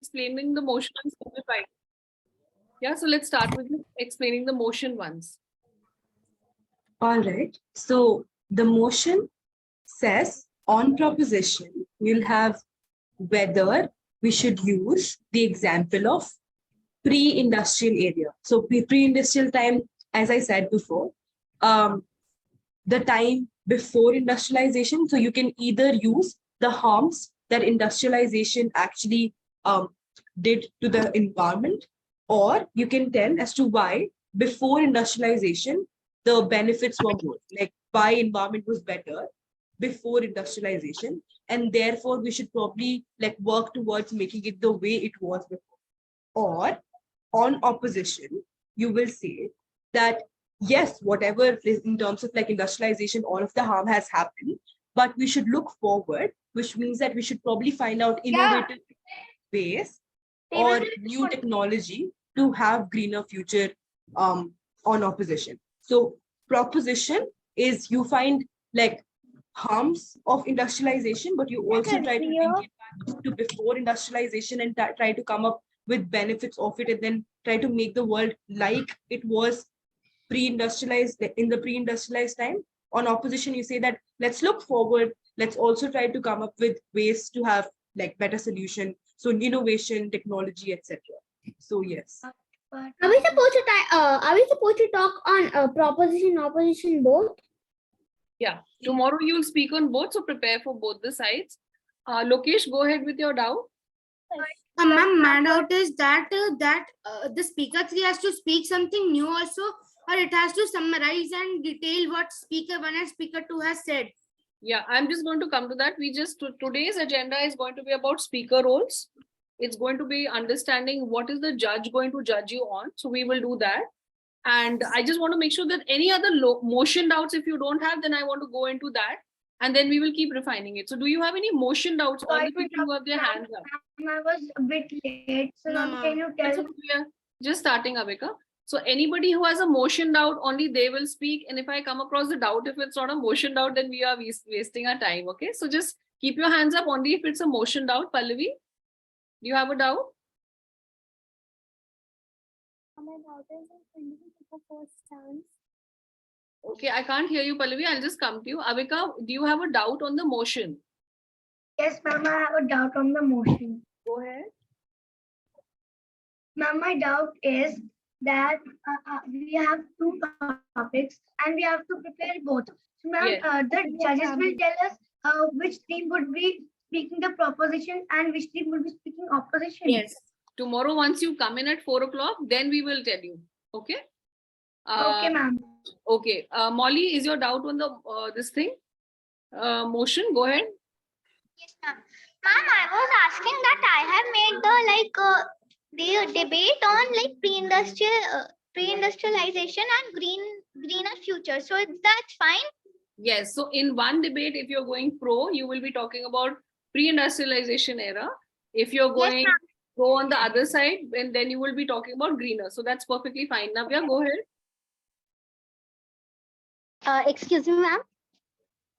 explaining the motion and simplifying. Yeah, so let's start with explaining the motion ones. All right. So the motion says on proposition, you'll have whether we should use the example of pre-industrial area. So pre-industrial time, as I said before, the time before industrialization. So you can either use the harms that industrialization actually did to the environment, or you can tell as to why before industrialization the benefits were more, like why environment was better before industrialization, and therefore we should probably like work towards making it the way it was before. Or on opposition, you will say that yes, whatever is in terms of like industrialization, all of the harm has happened, but we should look forward, which means that we should probably find out innovative ways or new technology to have greener future on opposition. So proposition is you find like harms of industrialization, but you also try to link it back to before industrialization and try to come up with benefits of it, and then try to make the world like it was pre-industrialized in the pre-industrialized time. On opposition, you say that let's look forward, let's also try to come up with ways to have like better solution, so innovation, technology, etc. So yes. Are we supposed to talk on proposition, opposition both? Yeah, tomorrow you will speak on both, so prepare for both the sides. Lokesh, go ahead with your doubt. Ma'am, my doubt is that the speaker 3 has to speak something new also, or it has to summarize and detail what speaker 1 and speaker 2 has said. Yeah, I'm just going to come to that. Today's agenda is going to be about speaker roles. It's going to be understanding what is the judge going to judge you on. So we will do that. And I just want to make sure that any other motion doubts, if you don't have, then I want to go into that. And then we will keep refining it. So do you have any motion doubts? All the people who have their hands up. I was a bit late. So now can you tell? Okay, we are just starting, Avika. So anybody who has a motion doubt, only they will speak. And if I come across the doubt, if it's not a motion doubt, then we are wasting our time. Okay, so just keep your hands up only if it's a motion doubt. Pallavi, do you have a doubt? My doubt is when the first chance. Okay, I can't hear you, Pallavi. I'll just come to you. Avika, do you have a doubt on the motion? Yes, ma'am, I have a doubt on the motion. Go ahead. Ma'am, my doubt is that we have two topics and we have to prepare both. So, ma'am, Yes. The judges will tell us which team would be speaking the proposition and which team would be speaking opposition. Yes. Tomorrow, once you come in at 4 o'clock, then we will tell you. Okay. Okay, ma'am. Okay. Molly, is your doubt on the this thing? Motion? Go ahead. Yes, ma'am. Ma'am, I was asking that I have made the debate on like pre-industrialization and greener future. So that's fine. Yes. So in one debate, if you're going pro, you will be talking about pre-industrialization era. If you're going go on the other side, and then you will be talking about greener. So that's perfectly fine. Navya, go ahead. Excuse me, ma'am.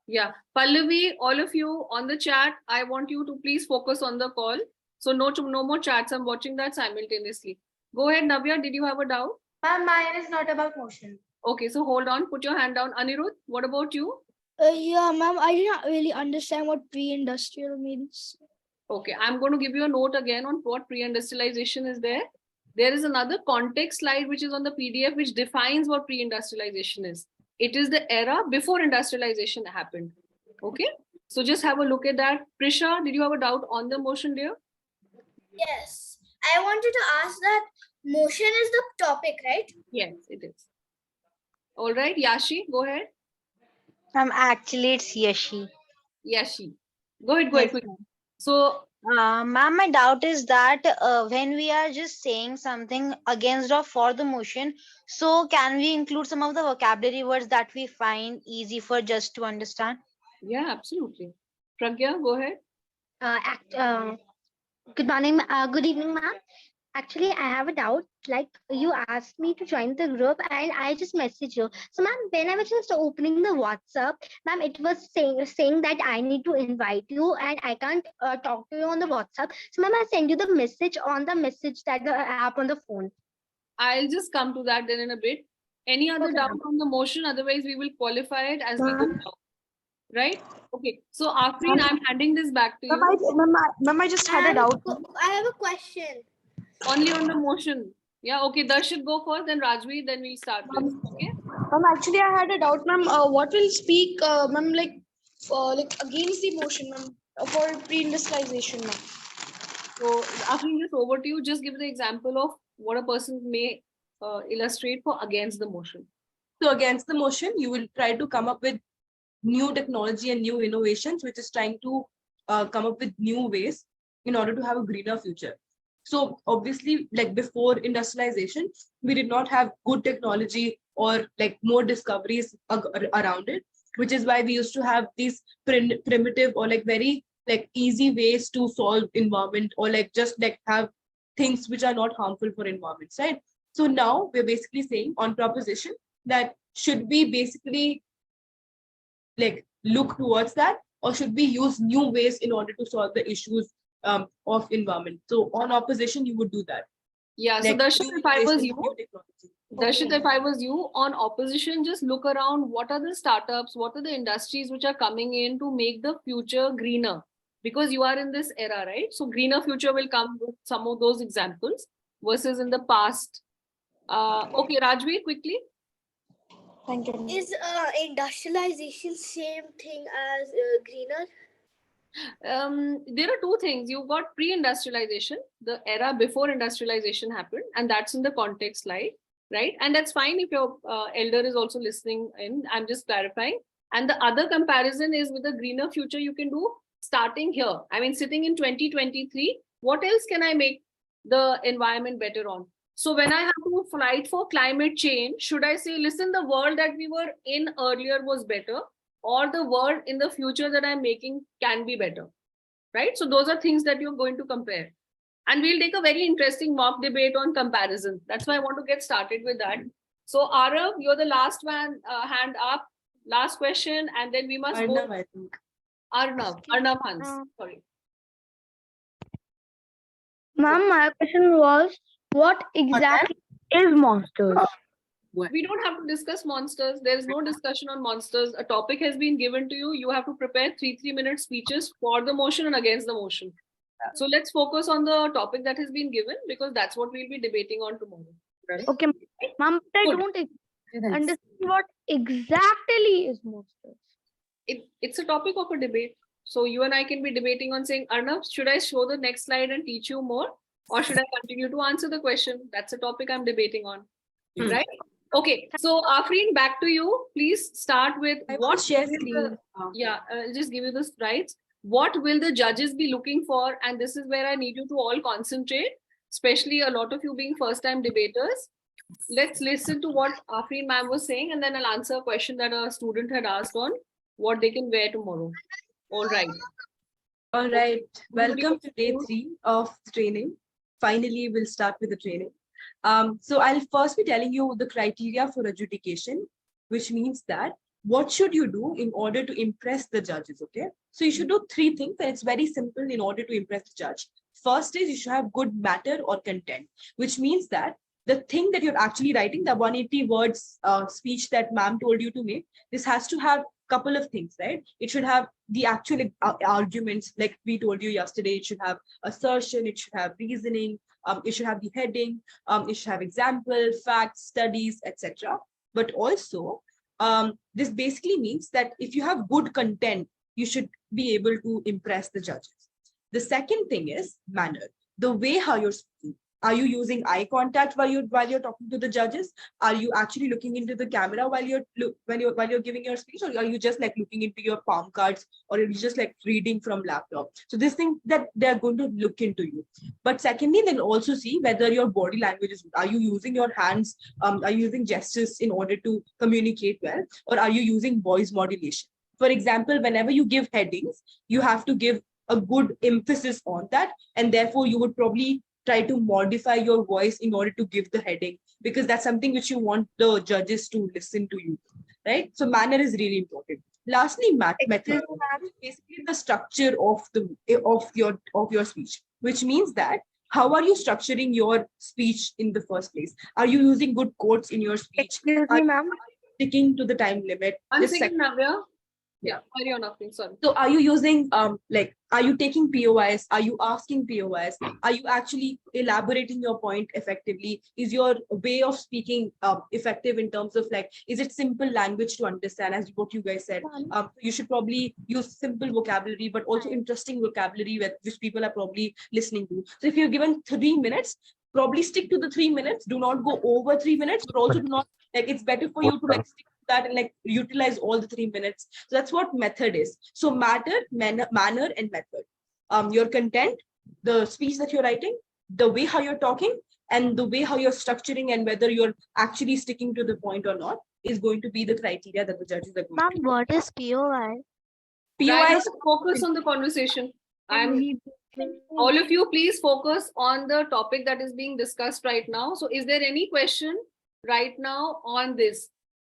Yeah, Pallavi, all of you on the chat, I want you to please focus on the call. So no more chats. I'm watching that simultaneously. Go ahead, Navya. Did you have a doubt? Ma'am, mine is not about motion. Okay, so hold on. Put your hand down. Anirudh, what about you? Yeah, ma'am, I didn't really understand what pre-industrial means. Okay, I'm going to give you a note again on what pre-industrialization is there. There is another context slide which is on the PDF which defines what pre-industrialization is. It is the era before industrialization happened. Okay, so just have a look at that. Prisha, did you have a doubt on the motion, dear? Yes, I wanted to ask that motion is the topic, right? Yes, it is. All right, Yashi, go ahead. Actually, it's Yashi. Yashi, go ahead, quickly. So, ma'am, my doubt is that when we are just saying something against or for the motion, so can we include some of the vocabulary words that we find easy for just to understand? yeah, absolutely. Pragya, go ahead. Good morning, good evening, ma'am. Actually, I have a doubt. Like you asked me to join the group and I just messaged you. So ma'am, when I was just opening the WhatsApp, ma'am, it was saying that I need to invite you and I can't talk to you on the WhatsApp. So ma'am, I send you the message on the message that the app on the phone. I'll just come to that then in a bit. Any other Okay, doubt ma'am. on the motion? Otherwise, we will qualify it as we go down. Right? Okay. So Afreen, I'm handing this back to you. Ma'am, I just had a doubt. I have a question. Only on the motion. Yeah. Okay. Darshit go first, then Rajveer, then we'll start with. Okay. Ma'am, actually, I had a doubt, ma'am. What will speak, ma'am, like against the motion, ma'am, for pre-industrialization, ma'am? So Afreen, just over to you. Just give the example of what a person may illustrate for against the motion. So against the motion, you will try to come up with new technology and new innovations, which is trying to come up with new ways in order to have a greener future. So obviously, like before industrialization, we did not have good technology or like more discoveries around it, which is why we used to have these primitive or like very like easy ways to solve environment or like just like have things which are not harmful for environments, right? So now we're basically saying on proposition that should we basically like look towards that, or should we use new ways in order to solve the issues of environment? So on opposition, you would do that. Yeah. So Like Darshit, new if I was innovations, you, new technology. Darshit, if I was you on opposition, just look around. What are the startups? What are the industries which are coming in to make the future greener? Because you are in this era, right? So greener future will come with some of those examples versus in the past. Okay, Rajveer, quickly. Thank you. Is industrialization same thing as greener? There are two things. You've got pre-industrialization, the era before industrialization happened, and that's in the context slide, right? And that's fine if your elder is also listening in. I'm just clarifying. And the other comparison is with the greener future you can do starting here. I mean, sitting in 2023, what else can I make the environment better on? So when I have to fight for climate change, should I say, listen, the world that we were in earlier was better, or the world in the future that I'm making can be better, right? So those are things that you're going to compare. And we'll take a very interesting mock debate on comparison. That's why I want to get started with that. So Arav, you're the last one, hand up, last question, and then we must Arnav, go. I think. Arnav Hans, sorry. Ma'am, my question was, what exactly is monsters? We don't have to discuss monsters. There is no discussion on monsters. A topic has been given to you. You have to prepare 3-minute speeches for the motion and against the motion. So let's focus on the topic that has been given, because that's what we'll be debating on tomorrow. Okay, ma'am, but I Good. don't understand what exactly is monsters. It's a topic of a debate. So you and I can be debating on saying, Arnav, should I show the next slide and teach you more? Or should I continue to answer the question? That's a topic I'm debating on. Right? Okay. So Afreen, back to you. Please start with what share will screen. yeah, I'll just give you the slides. What will the judges be looking for? And this is where I need you to all concentrate, especially a lot of you being first-time debaters. Let's listen to what Afreen ma'am was saying, and then I'll answer a question that a student had asked on what they can wear tomorrow. All right. All right. Welcome to day 3 of training. Finally, we'll start with the training. So I'll first be telling you the criteria for adjudication, which means that what should you do in order to impress the judges, okay? So you should do 3 things, and it's very simple in order to impress the judge. First is you should have good matter or content, which means that the thing that you're actually writing, the 180 words speech that ma'am told you to make, this has to have couple of things, right? It should have the actual arguments, like we told you yesterday. It should have assertion, it should have reasoning, it should have the heading, it should have example, facts, studies, etc. But also, this basically means that if you have good content, you should be able to impress the judges. The second thing is manner, the way how you're speaking. Are you using eye contact while you're talking to the judges? Are you actually looking into the camera while you're giving your speech, or are you just like looking into your palm cards, or are you just like reading from laptop? So this thing that they're going to look into you. But secondly, they'll also see whether your body language is. Are you using your hands? Are you using gestures in order to communicate well, or are you using voice modulation? For example, whenever you give headings, you have to give a good emphasis on that, and therefore you would probably try to modify your voice in order to give the heading, because that's something which you want the judges to listen to you, right? So manner is really important. Lastly, method, basically the structure of your speech, which means that how are you structuring your speech in the first place? Are you using good quotes in your speech? Excuse Are me, you ma'am. sticking to the time limit? One Just second, Navya. Yeah, carry on, nothing. Sorry. so are you using are you taking POIs? Are you asking POIs? Are you actually elaborating your point effectively? Is your way of speaking effective in terms of like, is it simple language to understand, as what you guys said? You should probably use simple vocabulary, but also interesting vocabulary which people are probably listening to. So if you're given 3 minutes, probably stick to the 3 minutes. Do not go over 3 minutes, but also do not, like, it's better for you to like stick to that and like utilize all the 3 minutes. So that's what method is. So manner and method. Your content, the speech that you're writing, the way how you're talking, and the way how you're structuring, and whether you're actually sticking to the point or not, is going to be the criteria that the judges are going to. What is POI? POI is Focus on the conversation. All of you, please focus on the topic that is being discussed right now. So is there any question right now on this?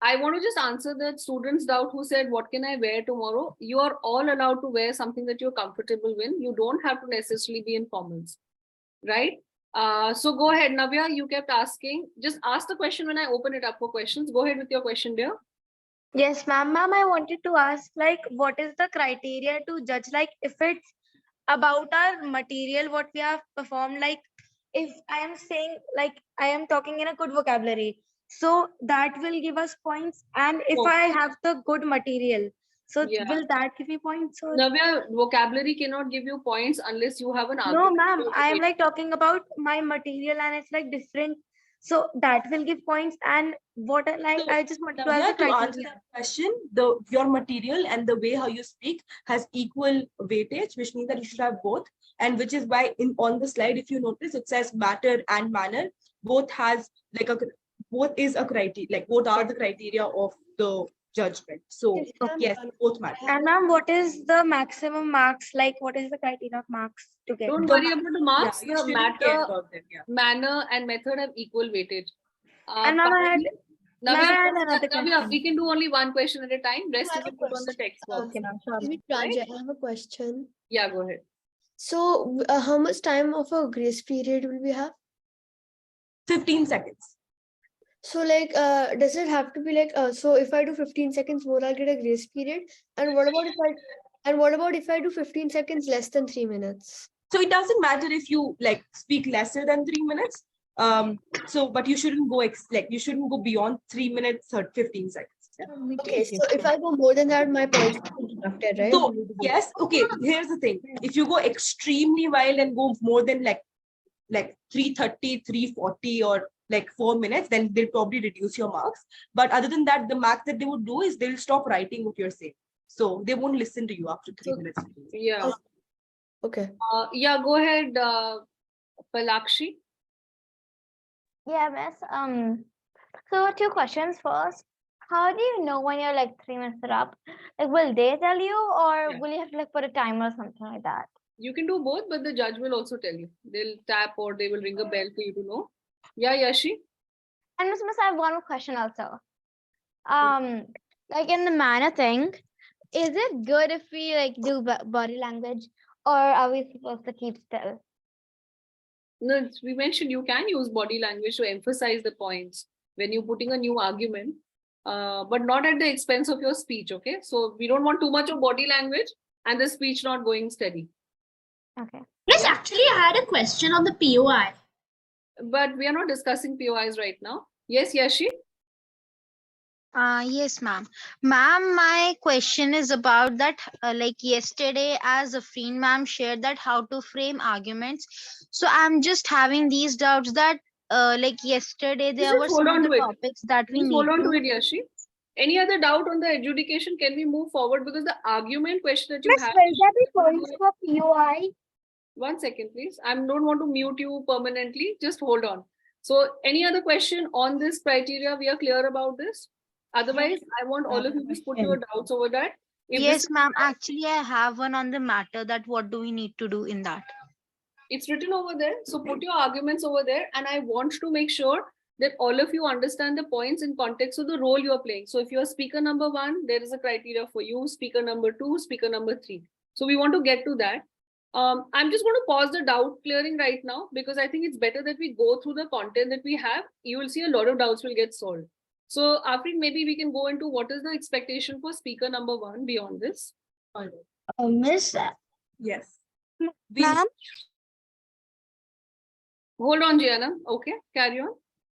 I want to just answer the student's doubt who said, what can I wear tomorrow? You are all allowed to wear something that you're comfortable with. You don't have to necessarily be in formals, right? So go ahead, Navya, you kept asking. Just ask the question when I open it up for questions. Go ahead with your question, dear. Yes, ma'am. Ma'am, I wanted to ask, like, what is the criteria to judge? Like, if it's about our material, what we have performed, like, if I am saying, like, I am talking in a good vocabulary, so that will give us points. And if Oh. I have the good material, so Yeah. will that give me points? Or... Navya, vocabulary cannot give you points unless you have an No, argument. ma'am, I am like talking about my material and it's like different. So that will give points. And what I just wanted to ask the To answer criteria. that question, your material and the way how you speak has equal weightage, which means that you should have both. And which is why on the slide, if you notice, it says matter and manner. Both has like both is a criteria, like both are the criteria of the judgment. So yes, both matter. And ma'am, what is the maximum marks? Like, what is the criteria of marks to get? Don't worry about the marks. Yeah, you The shouldn't care matter, about them. Yeah. manner, and method have equal weightage. And ma'am, I had another Navya, question. we can do only one question at a time. Rest you can put on the text box. Okay, ma'am. Excuse me, Pranjal, I have a question. Yeah, go ahead. So, how much time of a grace period will we have? 15 seconds. So, like, does it have to be like, so if I do 15 seconds more, I'll get a grace period? And what about if I do 15 seconds less than 3 minutes? So it doesn't matter if you like speak lesser than 3 minutes. So, but you shouldn't go beyond 3 minutes or 15 seconds. Yeah. Okay, so if I go more than that, my points will be deducted, right? So yes, okay. Here's the thing: if you go extremely wild and go more than like 330, 340, or like 4 minutes, then they'll probably reduce your marks. But other than that, the max that they would do is they'll stop writing what you're saying. So they won't listen to you after 3 minutes. Yeah. Okay. Yeah, go ahead, Palakshi. Yeah, miss. So 2 questions first. How do you know when you're like 3 minutes are up? Like, will they tell you, or Yeah. will you have to like put a timer or something like that? You can do both, but the judge will also tell you. They'll tap or they will ring a bell for you to know. Yeah, Yashi. And Miss, I have one more question also. Like in the manner thing, is it good if we like do body language, or are we supposed to keep still? No, we mentioned you can use body language to emphasize the points when you're putting a new argument, but not at the expense of your speech. Okay, so we don't want too much of body language and the speech not going steady. Okay. Yes, actually, I had a question on the POI. But we are not discussing POIs right now. Yes, Yashi. Yes, ma'am. Ma'am, my question is about that. Like yesterday, as a friend, ma'am shared that how to frame arguments. So I'm just having these doubts that, like yesterday, there were Just some hold of on the to it. topics that we Just need hold on to. to it, Yashi. Any other doubt on the adjudication? Can we move forward? Because the argument question that you have. will there be points for POI? 1 second, please. I don't want to mute you permanently. Just hold on. So any other question on this criteria? We are clear about this. Otherwise, I want all of you to put your doubts over that. If Yes, this- ma'am. Actually, I have one on the matter that what do we need to do in that? It's written over there. So put your arguments over there. And I want to make sure that all of you understand the points in context of the role you are playing. So if you're speaker number 1, there is a criteria for you, speaker number 2, speaker number 3. So we want to get to that. I'm just going to pause the doubt clearing right now, because I think it's better that we go through the content that we have. You will see a lot of doubts will get solved. So Afrin, maybe we can go into what is the expectation for speaker number 1 beyond this. All right. Miss, Yes. Ma'am, Hold on, Gianna. Okay, carry on.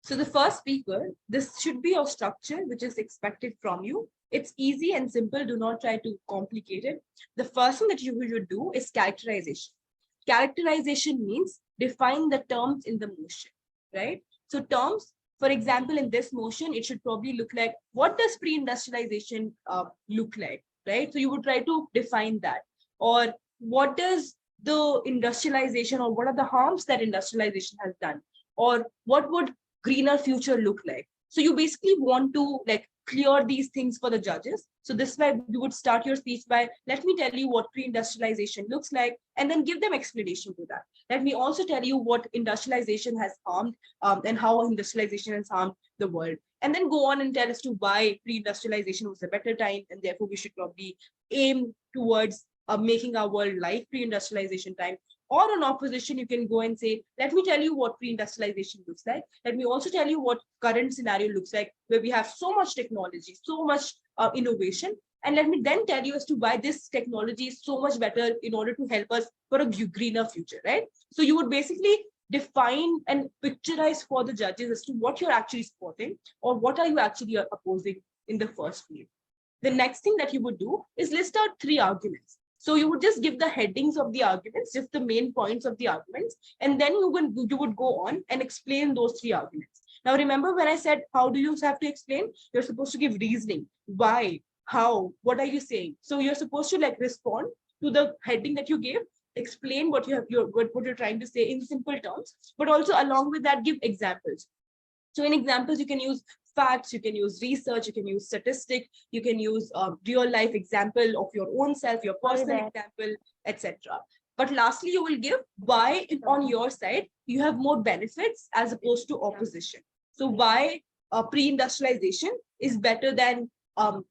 So the first speaker, this should be your structure, which is expected from you. It's easy and simple. Do not try to complicate it. The first thing that you should do is characterization. Characterization means define the terms in the motion, right? So terms, for example, in this motion, it should probably look like, what does pre-industrialization look like, right? So you would try to define that. Or what does the industrialization, or what are the harms that industrialization has done? Or what would greener future look like? So you basically want to like clear these things for the judges. So this way you would start your speech by, let me tell you what pre-industrialization looks like, and then give them explanation to that. Let me also tell you what industrialization has harmed and how industrialization has harmed the world. And then go on and tell us to why pre-industrialization was a better time, and therefore we should probably aim towards making our world like pre-industrialization time. Or on opposition, you can go and say, let me tell you what pre-industrialization looks like. Let me also tell you what current scenario looks like, where we have so much technology, so much innovation. And let me then tell you as to why this technology is so much better in order to help us for a greener future, right? So you would basically define and picturize for the judges as to what you're actually supporting, or what are you actually opposing in the first place. The next thing that you would do is list out 3 arguments. So you would just give the headings of the arguments, just the main points of the arguments, and then you would go on and explain those 3 arguments. Now, remember when I said, how do you have to explain? You're supposed to give reasoning. Why? How? What are you saying? So you're supposed to like respond to the heading that you gave, explain what you have, what you're trying to say in simple terms, but also along with that, give examples. So in examples, you can use facts, you can use research, you can use statistic, you can use a real life example of your own self, your personal example, etc. But lastly, you will give why on your side you have more benefits as opposed to opposition. So why pre-industrialization is better than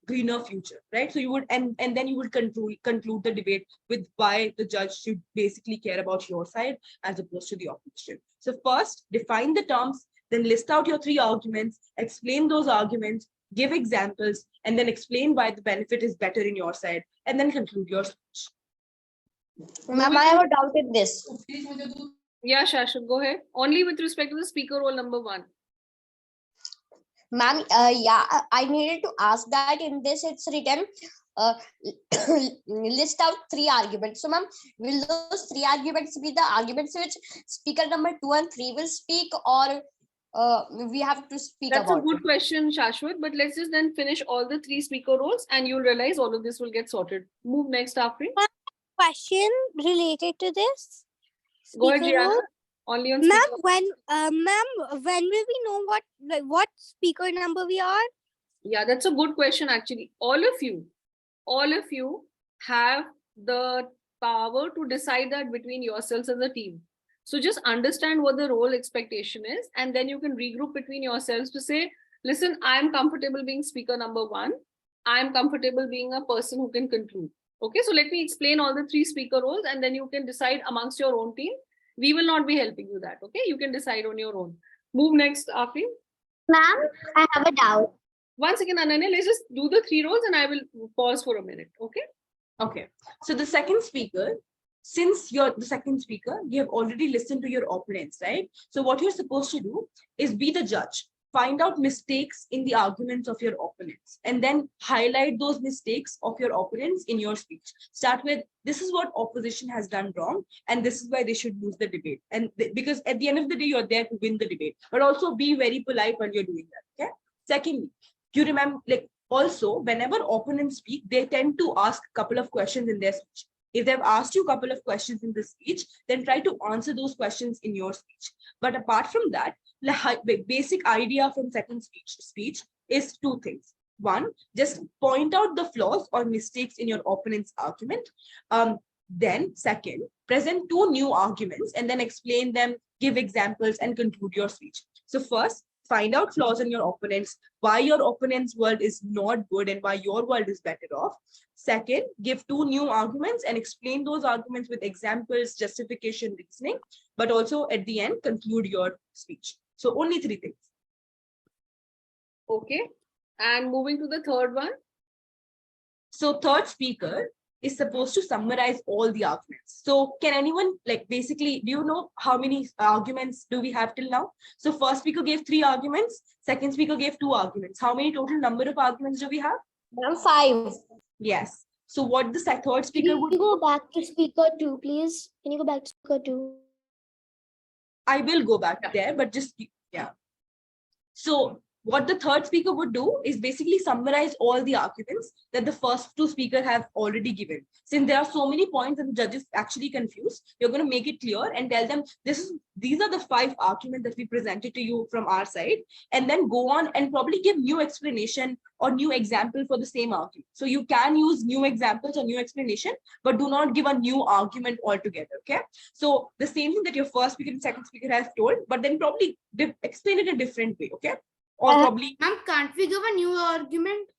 greener future, right? So you would and then you would conclude the debate with why the judge should basically care about your side as opposed to the opposition. So first, define the terms, then list out your 3 arguments, explain those arguments, give examples, and then explain why the benefit is better in your side, and then conclude your speech. Ma'am, I have a doubt in this. Yeah, Shashwat, go ahead. Only with respect to the speaker role number 1. Ma'am, yeah, I needed to ask that in this it's written, list out 3 arguments. So, ma'am, will those 3 arguments be the arguments which speaker number 2 and 3 will speak, or we have to speak That's about a good it? question, Shashwat, but let's just then finish all the 3 speaker roles and you'll realize all of this will get sorted. Move next, Afrin. Question related to this. Go ahead, Speaker Gianna. role. Only on Ma'am, speaker. when will we know what speaker number we are? Yeah, that's a good question, actually. All of you have the power to decide that between yourselves as a team. So just understand what the role expectation is, and then you can regroup between yourselves to say, listen, I'm comfortable being speaker number 1. I'm comfortable being a person who can conclude. Okay, so let me explain all the 3 speaker roles, and then you can decide amongst your own team. We will not be helping you that. Okay, you can decide on your own. Move next, Afrin. Ma'am, I have a doubt. Once again, Ananya, let's just do the 3 roles and I will pause for a minute. Okay. Okay. So the second speaker, since you're the second speaker, you have already listened to your opponents, right? So what you're supposed to do is be the judge. Find out mistakes in the arguments of your opponents, and then highlight those mistakes of your opponents in your speech. Start with, this is what opposition has done wrong, and this is why they should lose the debate. And because at the end of the day, you're there to win the debate, but also be very polite when you're doing that. Okay. Secondly, you remember, like, also, whenever opponents speak, they tend to ask a couple of questions in their speech. If they've asked you a couple of questions in the speech, then try to answer those questions in your speech. But apart from that, the basic idea from second speech is 2 things. 1, just point out the flaws or mistakes in your opponent's argument. Then second, present 2 new arguments and then explain them, give examples and conclude your speech. So first, find out flaws in your opponents, why your opponent's world is not good and why your world is better off. Second, give 2 new arguments and explain those arguments with examples, justification, reasoning, but also at the end, conclude your speech. So only 3 things. Okay. And moving to the third one. So third speaker is supposed to summarize all the arguments. So can anyone, like, basically, do you know how many arguments do we have till now? So first speaker gave 3 arguments, second speaker gave 2 arguments. How many total number of arguments do we have? 5. Yes. So what the third speaker Can would you go back to speaker 2, please? Can you go back to speaker 2? I will go back there, but just, yeah. So what the third speaker would do is basically summarize all the arguments that the first 2 speakers have already given. Since there are so many points that the judge is actually confused, you're going to make it clear and tell them these are the 5 arguments that we presented to you from our side, and then go on and probably give new explanation or new example for the same argument. So you can use new examples or new explanation, but do not give a new argument altogether. Okay. So the same thing that your first speaker and second speaker has told, but then probably explain it a different way. Okay. Or probably, ma'am, can't we give a new argument?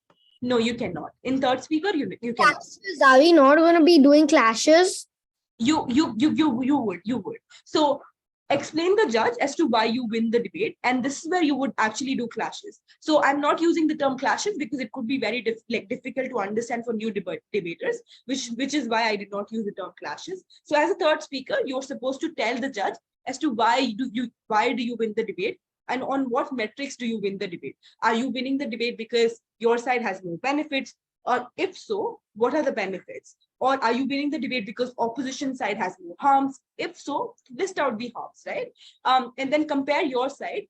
no, you cannot. In third speaker, you cannot. Are we not going to be doing clashes? You would. So explain the judge as to why you win the debate, and this is where you would actually do clashes. So I'm not using the term clashes because it could be very difficult to understand for new debaters, which is why I did not use the term clashes. So as a third speaker, you're supposed to tell the judge as to why do you win the debate. And on what metrics do you win the debate? Are you winning the debate because your side has no benefits? Or if so, what are the benefits? Or are you winning the debate because opposition side has no harms? If so, list out the harms, right? And then compare your side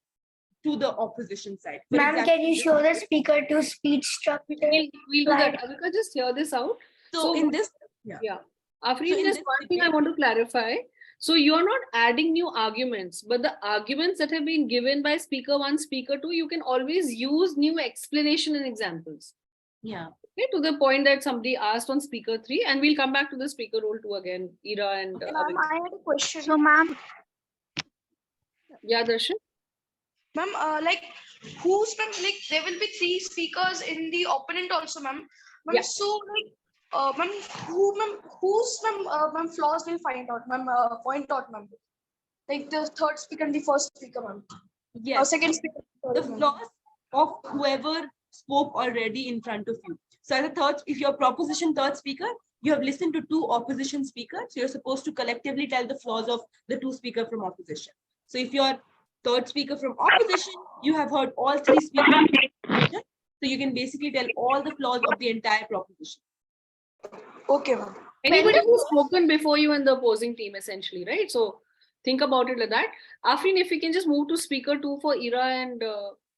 to the opposition side. Ma'am, can you show the speaker to speech structure? We'll do that. Avika, just hear this out. So in this, Afrin, So in just this one thing I want to clarify. So you're not adding new arguments, but the arguments that have been given by speaker 1, speaker 2, you can always use new explanation and examples. Yeah. Okay, to the point that somebody asked on speaker 3, and we'll come back to the speaker role 2 again, Ira and Ma'am, I had a question. So, ma'am, yeah, Darshan. Ma'am, like who's ma'am? Like there will be 3 speakers in the opponent also, ma'am. Ma'am, Yeah. so like, ma'am, whose flaws will find out, ma'am? Point out, ma'am. Like the third speaker and the first speaker, ma'am. Yes. Second speaker. The flaws of whoever spoke already in front of you. So as a third, if you're proposition third speaker, you have listened to 2 opposition speakers. So you're supposed to collectively tell the flaws of the 2 speakers from opposition. So if you're third speaker from opposition, you have heard all 3 speakers. So you can basically tell all the flaws of the entire proposition. Okay, ma'am. Anybody who's spoken before you in the opposing team, essentially, right? So think about it like that. Afrin, if we can just move to speaker 2 for Ira and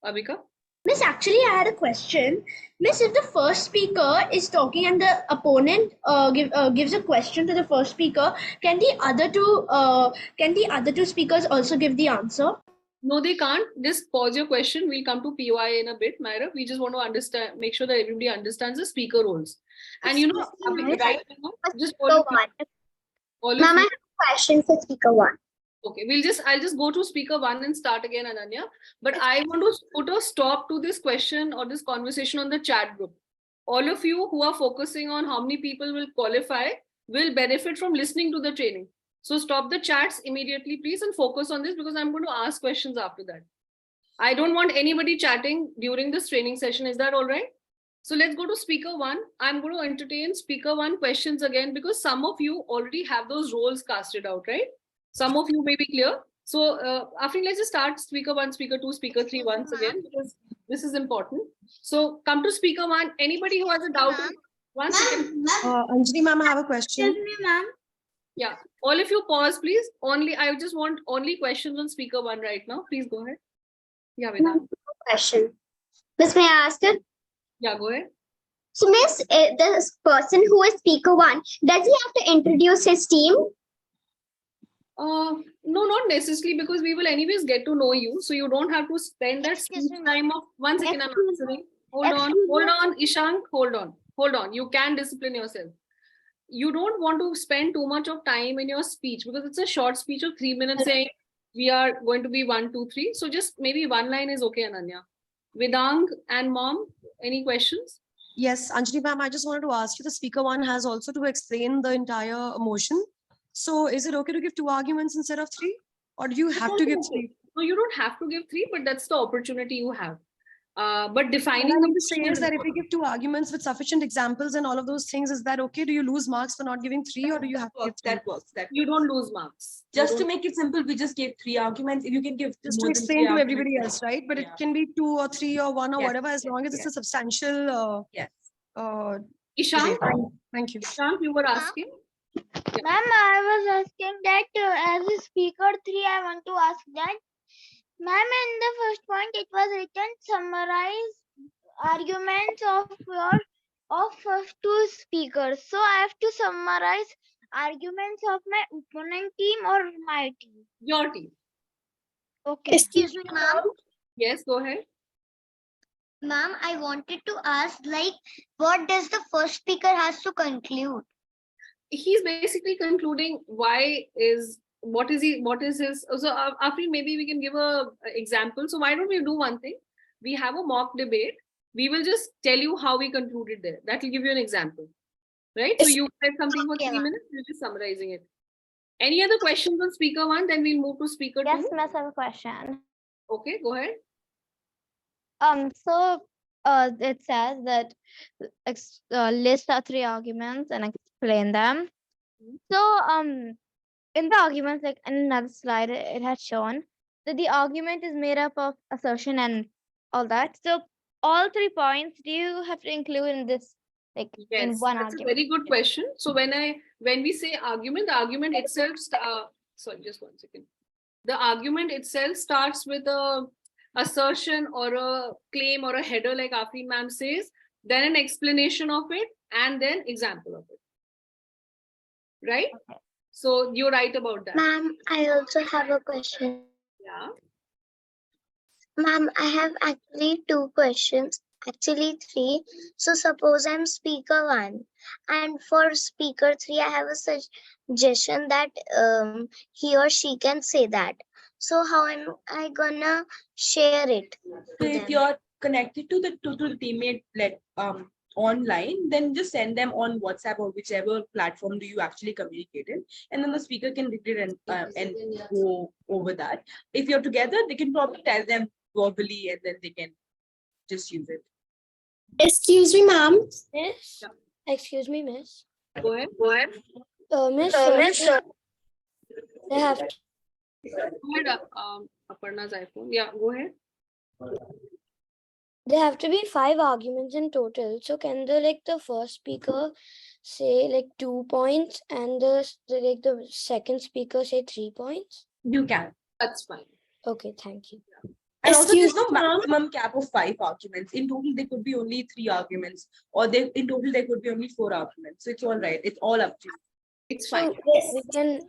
Abhika. Miss, actually, I had a question. Miss, if the first speaker is talking and the opponent gives a question to the first speaker, can the other two speakers also give the answer? No, they can't. Just pause your question. We'll come to POI in a bit, Myra. We just want to make sure that everybody understands the speaker roles. And right now, just all ma'am, I have a question for speaker 1. Okay, I'll just go to speaker 1 and start again, Ananya. But I want to put a stop to this question or this conversation on the chat group. All of you who are focusing on how many people will qualify will benefit from listening to the training. So stop the chats immediately, please, and focus on this because I'm going to ask questions after that. I don't want anybody chatting during this training session. Is that all right? So let's go to speaker 1. I'm going to entertain speaker 1 questions again because some of you already have those roles casted out, right? Some of you may be clear. So Afrin, let's just start speaker 1, speaker 2, speaker 3 once again because this is important. So come to speaker 1. Anybody who has a doubt? One second. Anjali ma'am, I have a question. Excuse me, ma'am. Yeah, all of you pause, please. I just want only questions on speaker 1 right now. Please go ahead. Yeah, Vedant. Question. Miss, may I ask it? Yeah, go ahead. So, Miss, the person who is speaker 1, does he have to introduce his team? No, not necessarily because we will anyways get to know you. So you don't have to spend that time of 1 second. I'm answering. Hold on, Ishank. Hold on. You can discipline yourself. you don't want to spend too much of time in your speech because it's a short speech of 3 minutes saying we are going to be 1, 2, 3. So just maybe one line is okay, Ananya. Vedang and mom, any questions? Yes, Anjali ma'am, I just wanted to ask you, the speaker one has also to explain the entire motion. So is it okay to give 2 arguments instead of 3? Or do you have to give 3? No, you don't have to give 3, but that's the opportunity you have. But What defining I the mean to say motion is is that if we important. give 2 arguments with sufficient examples and all of those things, is that okay? Do you lose marks for not giving 3, or do you have to give 3? That works. You don't lose marks. Just to make it simple, we just gave 3 arguments. If you can give Just to more than 3 explain to arguments, everybody then- else, right? But Yeah. it can be 2 or 3 or 1 or Yes, whatever, as long as it's a substantial. Yes. Ishan, Thank you. Ishan, you were asking. Ma'am, I was asking that as a speaker 3, I want to ask that. Ma'am, in the first point, it was written summarize arguments of first 2 speakers. So I have to summarize arguments of my opponent team or my team. Your team. Okay. Excuse me, ma'am. Yes, go ahead. Ma'am, I wanted to ask, like, what does the first speaker has to conclude? He's basically concluding what is his. So after maybe we can give a example. So why don't we do one thing? We have a mock debate. We will just tell you how we concluded there. That will give you an example, right? So you said something for 3 minutes. We're just summarizing it. Any other questions on speaker 1? Then we'll move to speaker 2. Yes, miss, I have a question. Okay, go ahead. So it says that list our 3 arguments and explain them. So in the arguments, like in another slide, it has shown that the argument is made up of assertion and all that. So all 3 points, do you have to include in this, like in Yes, one that's argument? a very good question. So when we say argument, the argument itself, sorry, just 1 second. The argument itself starts with a assertion or a claim or a header, like Afreen ma'am says, then an explanation of it, and then example of it. Right? Okay. So you're right about that. Ma'am, I also have a question. Yeah. Ma'am, I have actually 2 questions, actually 3. So suppose I'm speaker 1, and for speaker 3, I have a suggestion that he or she can say that. So how am I gonna share it? So if you're connected to the teammate online, then just send them on WhatsApp or whichever platform do you actually communicate in, and then the speaker can read it and go over that. If you're together, they can probably tell them verbally, and then they can just use it. Excuse me, ma'am. Yes. Yeah. Excuse me, miss. Go ahead. Go ahead. Miss, they have Go ahead, Aparna's iPhone. Yeah, go ahead. there have to be 5 arguments in total. So can the first speaker say like 2 points and the second speaker say 3 points? You can. That's fine. Okay, thank you. And also, there's no maximum cap of 5 arguments. In total, there could be only 3 arguments, or in total there could be only 4 arguments. So it's all right. It's all up to you. It's fine. So we can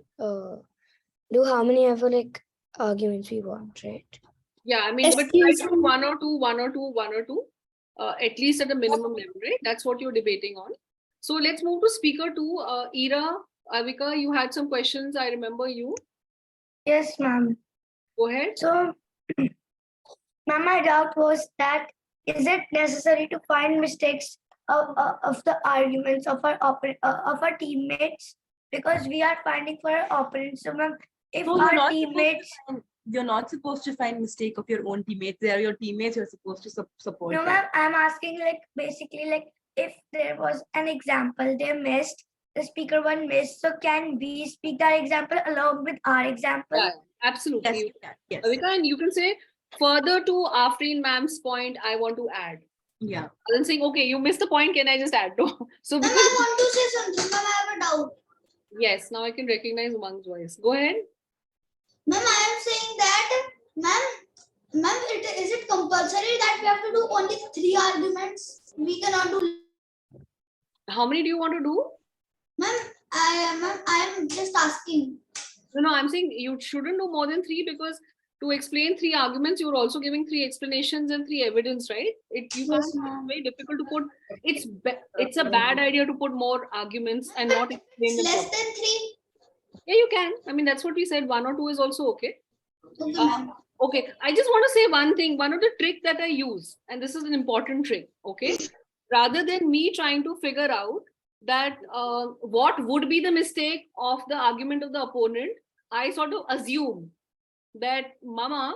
do how many ever arguments we want, right? Yeah, I mean, but try to do 1 or 2, 1 or 2, 1 or 2, at least at the minimum level, right? That's what you're debating on. So let's move to speaker 2. Ira, Avika, you had some questions. I remember you. Yes, ma'am. Go ahead. So, ma'am, my doubt was that is it necessary to find mistakes of the arguments of our teammates, because we are finding for our opponents. So, ma'am, if No, our teammates, you're not supposed to find mistake of your own teammates. They are your teammates. You're supposed to support no, them. ma'am, I'm asking basically if there was an example they missed, the speaker 1 missed. So can we speak that example along with our example? Yeah, absolutely. Yes, you can. Yes. Avika, and you can say further to Afreen ma'am's point, I want to add. Yeah. Other than saying, okay, you missed the point, can I just add? No. So Ma'am, I want to say something. Ma'am, I have a doubt. yes, now I can recognize Umang's voice. Go ahead. Ma'am, I am saying that, ma'am, is it compulsory that we have to do only 3 arguments? We cannot do. How many do you want to do? Ma'am, I am just asking. No, I'm saying you shouldn't do more than 3 because to explain 3 arguments, you're also giving 3 explanations and 3 evidence, right? It's very difficult to put. It's a bad idea to put more arguments and not explain the Less problem. than 3. Yeah, you can. I mean, that's what we said. 1 or 2 is also okay. Okay, I just want to say one thing. One of the trick that I use, and this is an important trick, okay? Rather than me trying to figure out that what would be the mistake of the argument of the opponent, I sort of assume that mama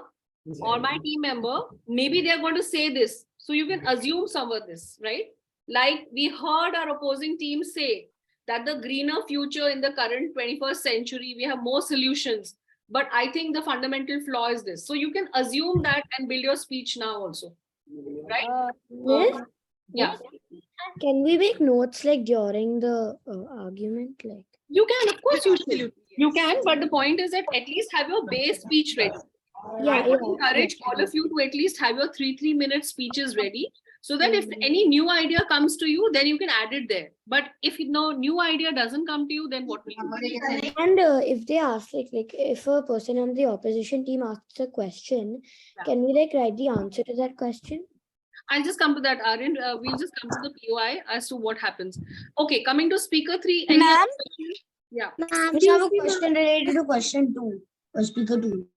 or my team member, maybe they're going to say this. So you can assume some of this, right? Like we heard our opposing team say that the greener future in the current 21st century, we have more solutions. But I think the fundamental flaw is this. So you can assume that and build your speech now also, right? Yeah. Can we make notes like during the argument? Like You can, of course you should. You can, but the point is that at least have your base speech ready. I would encourage all of you to at least have your 3-minute speeches ready, so that if any new idea comes to you, then you can add it there. But if no new idea doesn't come to you, then what will you do? And if they ask like if a person on the opposition team asks a question, can we like write the answer to that question? I'll just come to that, Aryan. We'll just come to the POI as to what happens. Okay, coming to speaker 3. any Ma'am? other questions? Yeah. I have a question related to question 2, speaker 2.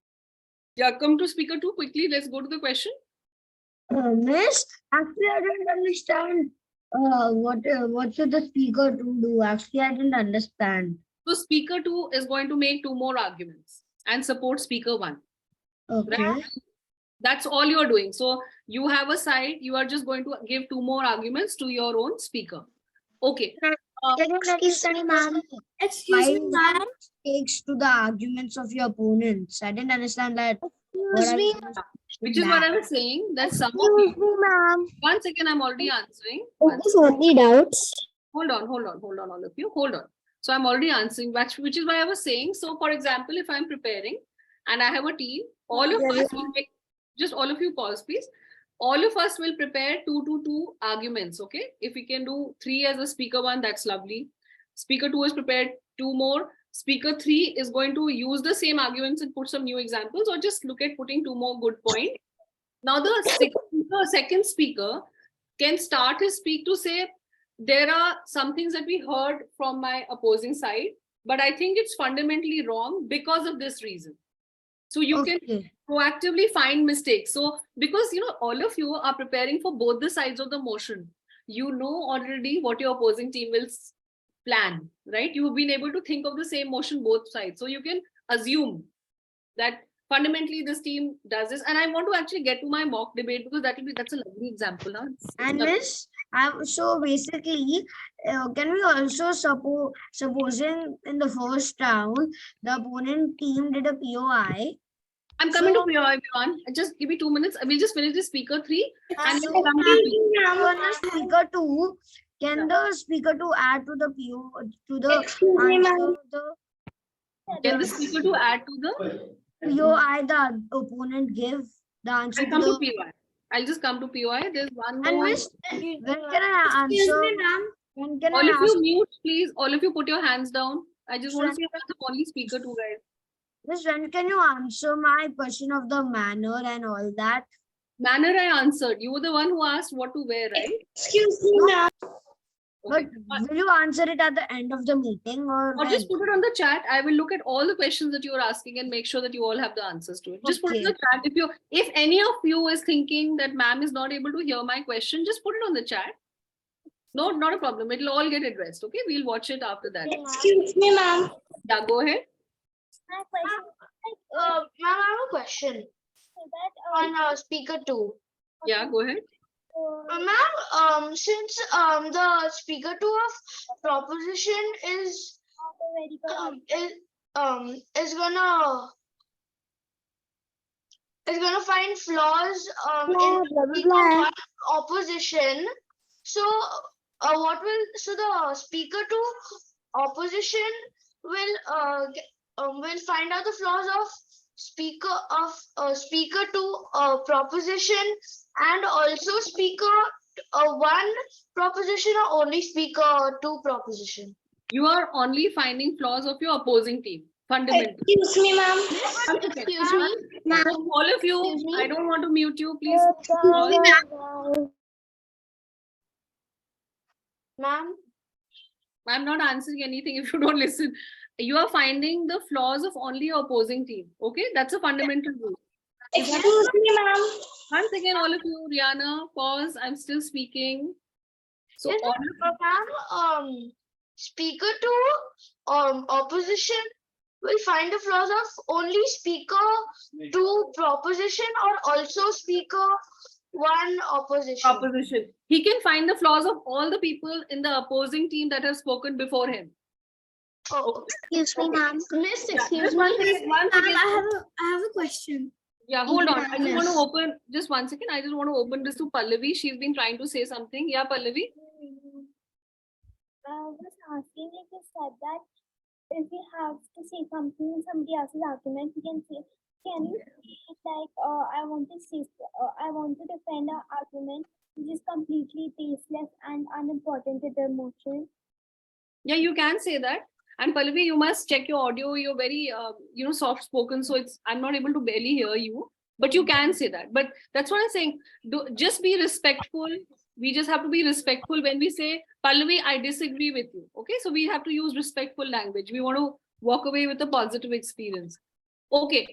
Yeah, come to speaker 2 quickly. Let's go to the question. Miss, actually, I didn't understand what should the speaker 2 do? Actually, I didn't understand. So speaker 2 is going to make 2 more arguments and support speaker 1. Okay. Right? That's all you're doing. So you have a side, you are just going to give 2 more arguments to your own speaker. Okay. Excuse me, ma'am. Excuse me, ma'am. Takes to the arguments of your opponents. I didn't understand that. Excuse me. Which is what I was saying, that some of you, Excuse me, ma'am. 1 second, I'm already answering. Is only doubts? Hold on, all of you, hold on. So I'm already answering, which is why I was saying. So for example, if I'm preparing and I have a team, all of us will make, just all of you pause, please. All of us will prepare 2 arguments, okay? If we can do 3 as a speaker 1, that's lovely. Speaker 2 is prepared 2 more. Speaker 3 is going to use the same arguments and put some new examples, or just look at putting 2 more good points. Now the second speaker can start his speak to say, there are some things that we heard from my opposing side, but I think it's fundamentally wrong because of this reason. So you can proactively find mistakes. So because all of you are preparing for both the sides of the motion, you know already what your opposing team will plan, right? You've been able to think of the same motion both sides. So you can assume that fundamentally this team does this. And I want to actually get to my mock debate, because that's a lovely example. Huh? And Miss, so basically, can we also supposing in the first round, the opponent team did a POI. I'm coming to POI, everyone. Just give me 2 minutes. We'll just finish the speaker 3. And So, we'll come to on the speaker 2, can the speaker 2 add to the PO to the answer Can the speaker 2 add to the POI the opponent give the answer I'll come to to the POI. I'll just come to POI. There's one and more. Miss, when can I answer? When can All I of ask? you mute, please. All of you put your hands down. I just want to see if I'm the only speaker 2, guys. Miss, when can you answer my question of the manner and all that? Manner I answered. You were the one who asked what to wear, right? Excuse me, ma'am. Okay. But will you answer it at the end of the meeting or just put it on the chat. I will look at all the questions that you are asking and make sure that you all have the answers to it. Just put it in the chat. If any of you is thinking that ma'am is not able to hear my question, just put it on the chat. No, not a problem. It'll all get addressed. Okay, we'll watch it after that. Excuse me, ma'am. Yeah, go ahead. Ma'am, I have a question on speaker 2. Yeah, go ahead. Ma'am, since the speaker 2 of proposition is gonna find flaws in speaker 1 opposition. So the speaker 2 opposition will find out the flaws of speaker 2 proposition, and also speaker 1 proposition, or only speaker 2 proposition? You are only finding flaws of your opposing team. Fundamental. Excuse me, ma'am. Excuse me. So all of you, Excuse me. I don't want to mute you. Please pause. Ma'am. I'm not answering anything if you don't listen. You are finding the flaws of only your opposing team. Okay, that's a fundamental rule. Excuse me, ma'am. Once again, all of you, Rihanna, pause. I'm still speaking. So Yes, all of ma'am, speaker to opposition will find the flaws of only speaker to proposition or also speaker one opposition. opposition. He can find the flaws of all the people in the opposing team that have spoken before him. Oh, Excuse me, ma'am. Miss, Yeah, excuse just me. once again. I have a question. Yeah, hold on. I just want to Yes. open just 1 second. I just want to open this to Pallavi. She's been trying to say something. Yeah, Pallavi. I was asking if you said that if we have to say something in somebody else's argument, we can say, can you say it like, I want to say, I want to defend our argument, which is completely tasteless and unimportant to the emotion. Yeah, you can say that. And Pallavi, you must check your audio. You're very, soft spoken. So I'm not able to barely hear you. But you can say that. But that's what I'm saying. Just be respectful. We just have to be respectful when we say, Pallavi, I disagree with you. Okay, so we have to use respectful language. We want to walk away with a positive experience. Okay.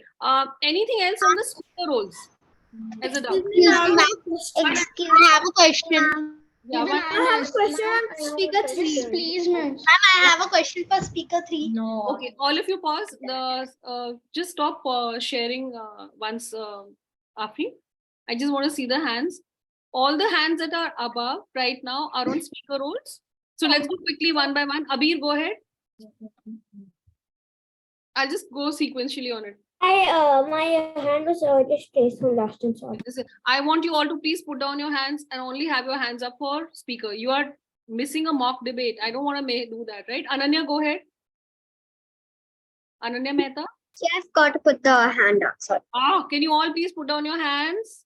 Anything else on the speaker roles? As a doubt. Excuse me. I have a question. Yeah, Even I have a question on speaker 3. Please, ma'am. I have a question for speaker 3. No. Okay, all of you pause. Just stop sharing once, Afri. I just want to see the hands. All the hands that are above right now are on speaker roles. So let's go quickly one by one. Abir, go ahead. I'll just go sequentially on it. My hand was just placed on last and sorry. I want you all to please put down your hands and only have your hands up for speaker. You are missing a mock debate. I don't want to do that, right? Ananya, go ahead. Ananya Mehta. I've got to put the hand up. Sorry. Can you all please put down your hands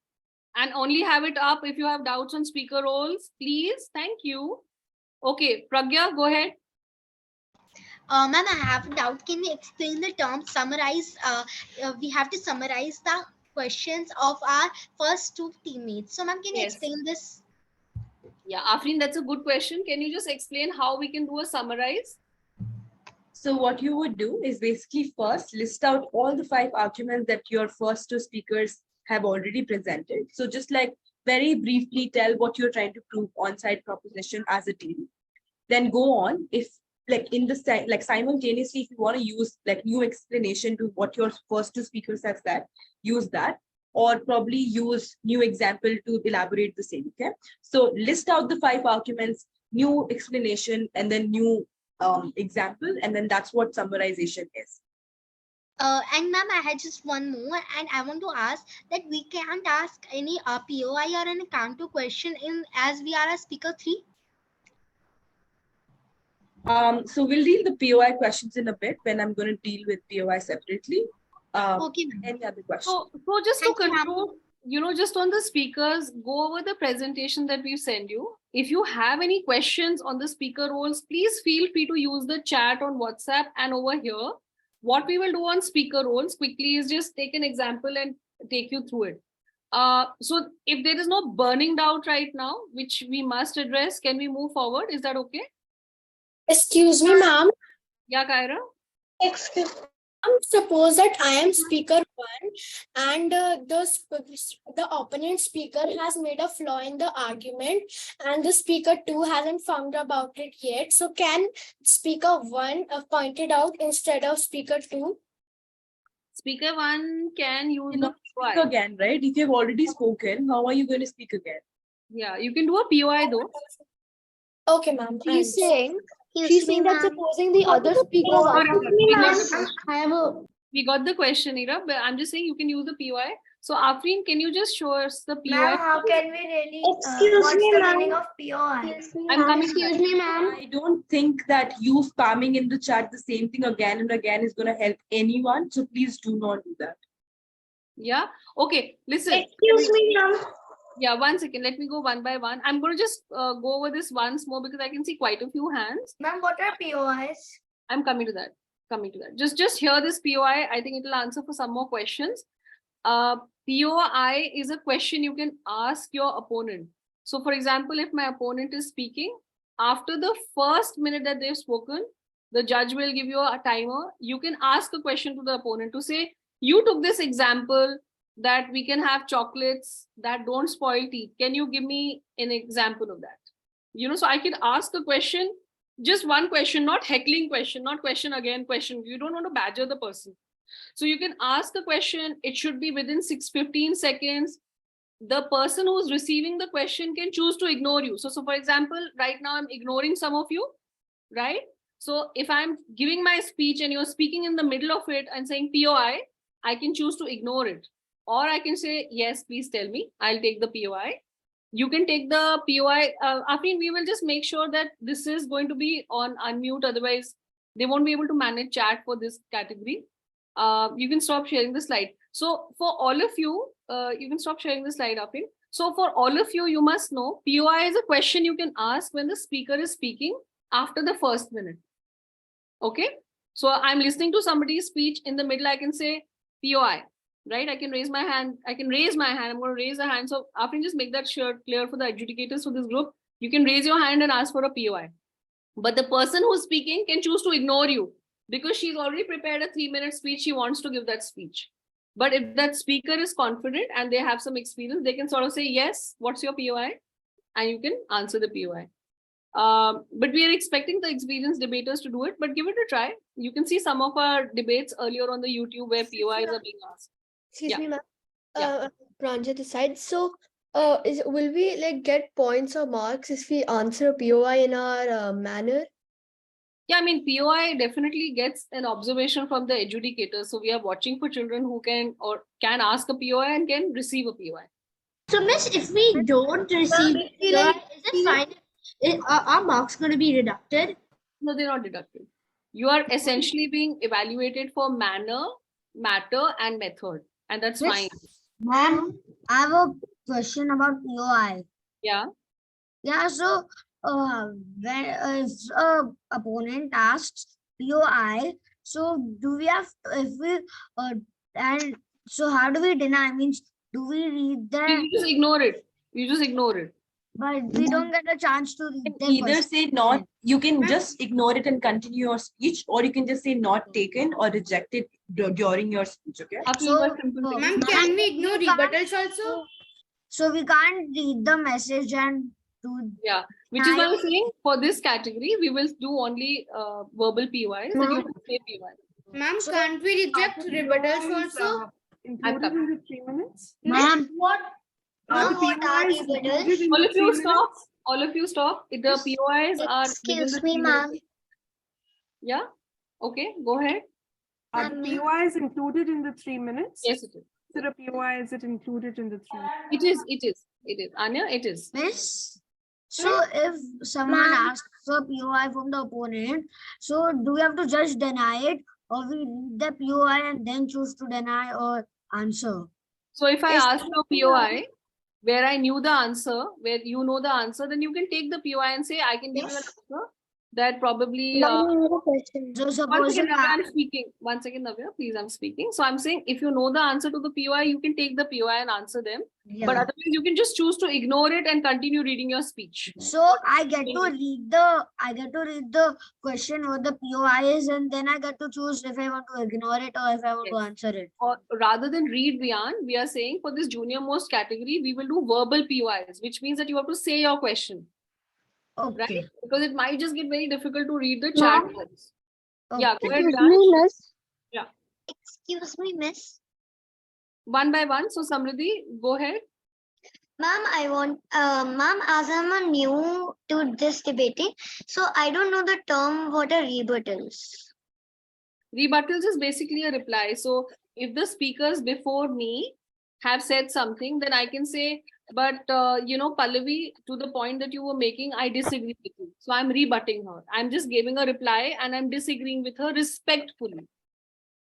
and only have it up if you have doubts on speaker roles, please? Thank you. Okay, Pragya, go ahead. Ma'am, I have a doubt. Can we explain the term summarize? We have to summarize the questions of our first two teammates. So, ma'am, can you Yes. explain this? Yeah, Afrin, that's a good question. Can you just explain how we can do a summarize? So what you would do is basically first list out all the 5 arguments that your first 2 speakers have already presented. So just like very briefly tell what you're trying to prove on-site proposition as a team. Then go on, if like in the like simultaneously, if you want to use like new explanation to what your first 2 speakers have said, use that, or probably use new example to elaborate the same. Okay, so list out the 5 arguments, new explanation, and then new example, and then that's what summarization is. And ma'am, I had just one more, and I want to ask that we can't ask any POI or any counter question in as we are a speaker 3. So we'll deal the POI questions in a bit when I'm going to deal with POI separately. Okay, ma'am. Any other questions? So just to Thank you, ma'am. conclude, just on the speakers, go over the presentation that we send you. If you have any questions on the speaker roles, please feel free to use the chat on WhatsApp and over here. What we will do on speaker roles quickly is just take an example and take you through it. So if there is no burning doubt right now, which we must address, can we move forward? Is that okay? Excuse me, ma'am. Yeah, Kyra? Excuse suppose that I am speaker 1 and the opponent speaker has made a flaw in the argument and the speaker 2 hasn't found about it yet. So can speaker 1 point it out instead of speaker 2? Speaker 1 can use You the know, speak again, right? If you've already spoken, how are you going to speak again? Yeah, you can do a POI though. Okay, ma'am. She's saying Excuse me, that ma'am. supposing the other speakers are We got the question, Ira, but I'm just saying you can use the POI. So, Afrin, can you just show us the POI? how can we really? Excuse me, the ma'am. meaning of POI? I'm coming to that. Excuse me, ma'am. I don't think that you spamming in the chat the same thing again and again is going to help anyone. So please do not do that. Yeah. Okay. Listen. Excuse me, ma'am. Yeah. 1 second. Let me go one by one. I'm going to just go over this once more because I can see quite a few hands. Ma'am, what are POIs? I'm coming to that. coming to that. Just hear this POI. I think it will answer for some more questions. POI is a question you can ask your opponent. So for example, if my opponent is speaking, after the first minute that they've spoken, the judge will give you a timer. You can ask a question to the opponent to say, you took this example that we can have chocolates that don't spoil teeth. Can you give me an example of that? You know, so I can ask a question, just one question, not heckling question, not question again, question. You don't want to badger the person. So you can ask a question. It should be within 15 seconds. The person who's receiving the question can choose to ignore you. So for example, right now I'm ignoring some of you, right? So if I'm giving my speech and you're speaking in the middle of it and saying POI, I can choose to ignore it. Or I can say, yes, please tell me, I'll take the POI. You can take the POI. Afrin, we will just make sure that this is going to be on unmute. Otherwise, they won't be able to manage chat for this category. You can stop sharing the slide. So for all of you, you can stop sharing the slide, Afrin. So for all of you, you must know POI is a question you can ask when the speaker is speaking after the first minute. Okay. So I'm listening to somebody's speech in the middle. I can say POI, right? I can raise my hand. I'm going to raise a hand. So Afrin, just make that sure clear for the adjudicators for this group. You can raise your hand and ask for a POI. But the person who's speaking can choose to ignore you because she's already prepared a 3-minute speech. She wants to give that speech. But if that speaker is confident and they have some experience, they can sort of say, yes, what's your POI? And you can answer the POI. But we are expecting the experienced debaters to do it, but give it a try. You can see some of our debates earlier on the YouTube where POIs are being asked. Excuse me, ma'am. Yeah. Pranjit aside. So, will we like get points or marks if we answer a POI in our manner? Yeah, I mean, POI definitely gets an observation from the adjudicator. So we are watching for children who can ask a POI and can receive a POI. So, Miss, if we don't receive POI, is it fine? Are marks going to be deducted? No, they're not deducted. You are essentially being evaluated for manner, matter, and method. And that's fine. Ma'am, I have a question about POI. Yeah. Yeah, so when if opponent asks POI, so do we have if we and so how do we deny? Means do we read that? You just ignore it. You just ignore it. But we don't get a chance to read the Either question. say not, you can just ignore it and continue your speech, or you can just say not taken or rejected during your speech. Okay. Ma'am, can we ignore rebuttals also? So we can't read the message and do. Yeah, which is why I'm saying for this category, we will do only verbal POIs. And you can say POI. Ma'am, can't we reject rebuttals also? Included in the 3 minutes? Ma'am, what? Ma'am, what are rebuttals? All of you stop. All of you stop. The POIs are. Excuse me, ma'am. Yeah. Okay. Go ahead. Are the POIs included in the 3 minutes? Yes, it is. So the POI, is it included in the 3 minutes? It is. It is. It is. Anya, it is. Miss. So if someone asks for POI from the opponent, so do we have to just deny it, or we read the POI and then choose to deny or answer? So if I ask for POI, where I knew the answer, where you know the answer, then you can take the POI and say, I can give you an answer that probably. So suppose I'm speaking. 1 second, Navya, please, I'm speaking. So I'm saying, if you know the answer to the POI, you can take the POI and answer them. But otherwise, you can just choose to ignore it and continue reading your speech. So I get to read the question or the POI is, and then I get to choose if I want to ignore it or if I want to answer it. Or rather than read, Vian, we are saying for this junior most category, we will do verbal POIs, which means that you have to say your question. Okay. Right? Because it might just get very difficult to read the chat box. Okay. Yeah, go ahead, Excuse Vian. me, miss. Yeah. Excuse me, miss. One by one. So Samriddhi, go ahead. Ma'am, ma'am, as I'm new to this debating, so I don't know the term what are rebuttals. Rebuttals is basically a reply. So if the speakers before me have said something, then I can say, but Pallavi, to the point that you were making, I disagree with you. So I'm rebutting her. I'm just giving a reply and I'm disagreeing with her respectfully.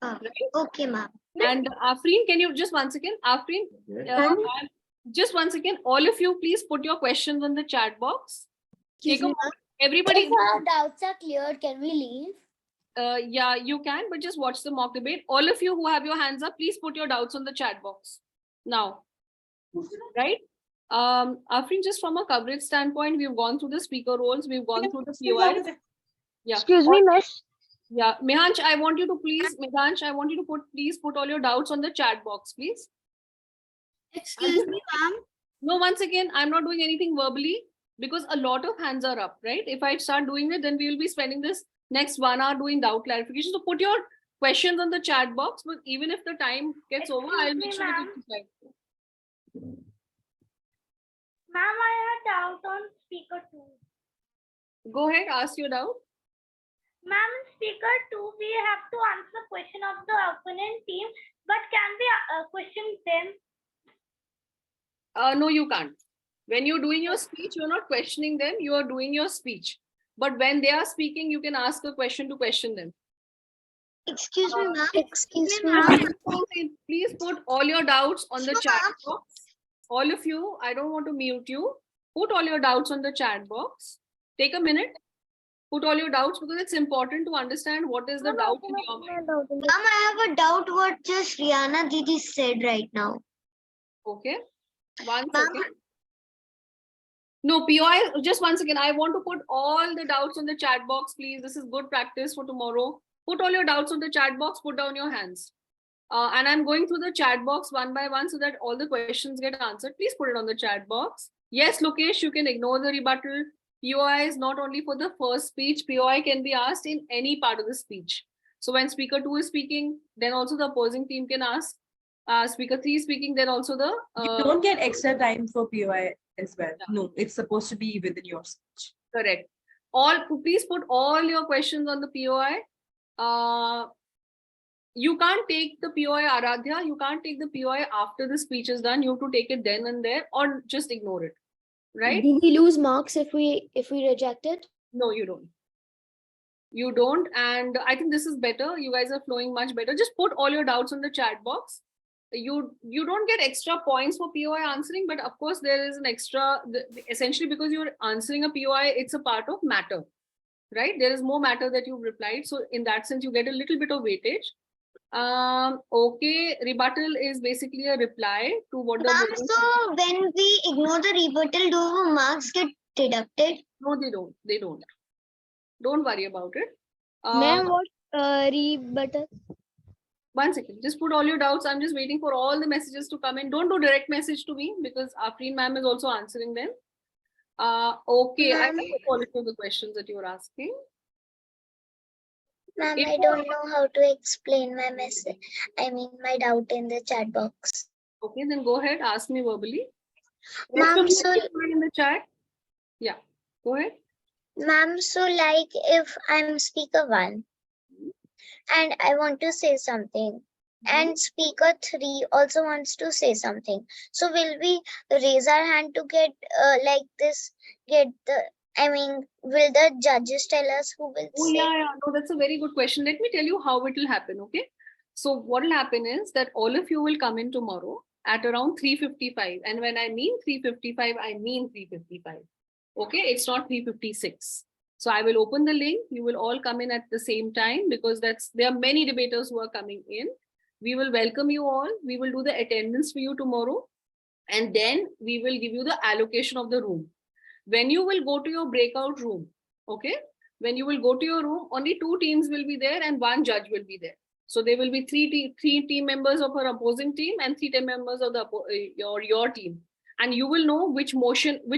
Right? Okay, ma'am. And Afrin, can you just 1 second? Afrin, just 1 second. All of you, please put your questions on the chat box. Take a moment. Everybody. If our doubts are cleared, can we leave? Yeah, you can, but just watch the mock debate. All of you who have your hands up, please put your doubts on the chat box now. Right? Afrin, just from a coverage standpoint, we've gone through the speaker roles, we've gone through the POIs. Yeah. Excuse me, miss. Yeah, Mehansh, I want you to please put all your doubts on the chat box, please. Excuse me, ma'am. No, once again, I'm not doing anything verbally because a lot of hands are up, right? If I start doing it, then we will be spending this next 1 hour doing doubt clarification. So put your questions on the chat box, but even if the time gets over, I'll make sure that it's time. Ma'am, I have doubt on speaker 2. Go ahead, ask your doubt. Ma'am, in speaker 2, we have to answer question of the opponent team, but can we question them? No, you can't. When you're doing your speech, you're not questioning them, you are doing your speech. But when they are speaking, you can ask a question to question them. Excuse me, ma'am. Excuse me, ma'am. Please put all your doubts on the chat box. All of you, I don't want to mute you. Put all your doubts on the chat box. Take a minute. Put all your doubts because it's important to understand what is the doubt in your mind. Ma'am, I have a doubt what just Rihanna Didi said right now. Okay. One second. No, POI, just once again, I want to put all the doubts on the chat box, please. This is good practice for tomorrow. Put all your doubts on the chat box, put down your hands. And I'm going through the chat box one by one so that all the questions get answered. Please put it on the chat box. Yes, Lokesh, you can ignore the rebuttal. POI is not only for the first speech, POI can be asked in any part of the speech. So when speaker 2 is speaking, then also the opposing team can ask. Speaker 3 is speaking, then also the... You don't get extra time for POI as well. No, it's supposed to be within your speech. Correct. Please put all your questions on the POI. You can't take the POI, Aradhya. You can't take the POI after the speech is done. You have to take it then and there, or just ignore it. Right? Do we lose marks if we reject it? No, you don't. You don't. And I think this is better. You guys are flowing much better. Just put all your doubts on the chat box. You don't get extra points for POI answering, but of course there is an extra, essentially because you're answering a POI, it's a part of matter, right? There is more matter that you've replied. So in that sense, you get a little bit of weightage. Okay, rebuttal is basically a reply to what the... So when we ignore the rebuttal, do marks get deducted? No, they don't. They don't. Don't worry about it. Ma'am, what rebuttal? One second, just put all your doubts. I'm just waiting for all the messages to come in. Don't do direct message to me because Afreen ma'am is also answering them. Okay, I have the quality of the questions that you were asking. Ma'am, I don't know how to explain my message. I mean, my doubt in the chat box. Okay, then go ahead, ask me verbally. Ma'am, so in the chat. Yeah, go ahead. Ma'am, so like if I'm speaker 1 and I want to say something, and speaker 3 also wants to say something, so will we raise our hand to get like this? Will the judges tell us who will say? Yeah. No, that's a very good question. Let me tell you how it will happen. Okay. So what will happen is that all of you will come in tomorrow at around 3:55, and when I mean 3:55, I mean 3:55. Okay, it's not 3:56. So I will open the link. You will all come in at the same time because there are many debaters who are coming in. We will welcome you all. We will do the attendance for you tomorrow. And then we will give you the allocation of the room. When you will go to your breakout room, okay? When you will go to your room, only 2 teams will be there and 1 judge will be there. So there will be three team members of our opposing team and 3 team members of your team. And you will know which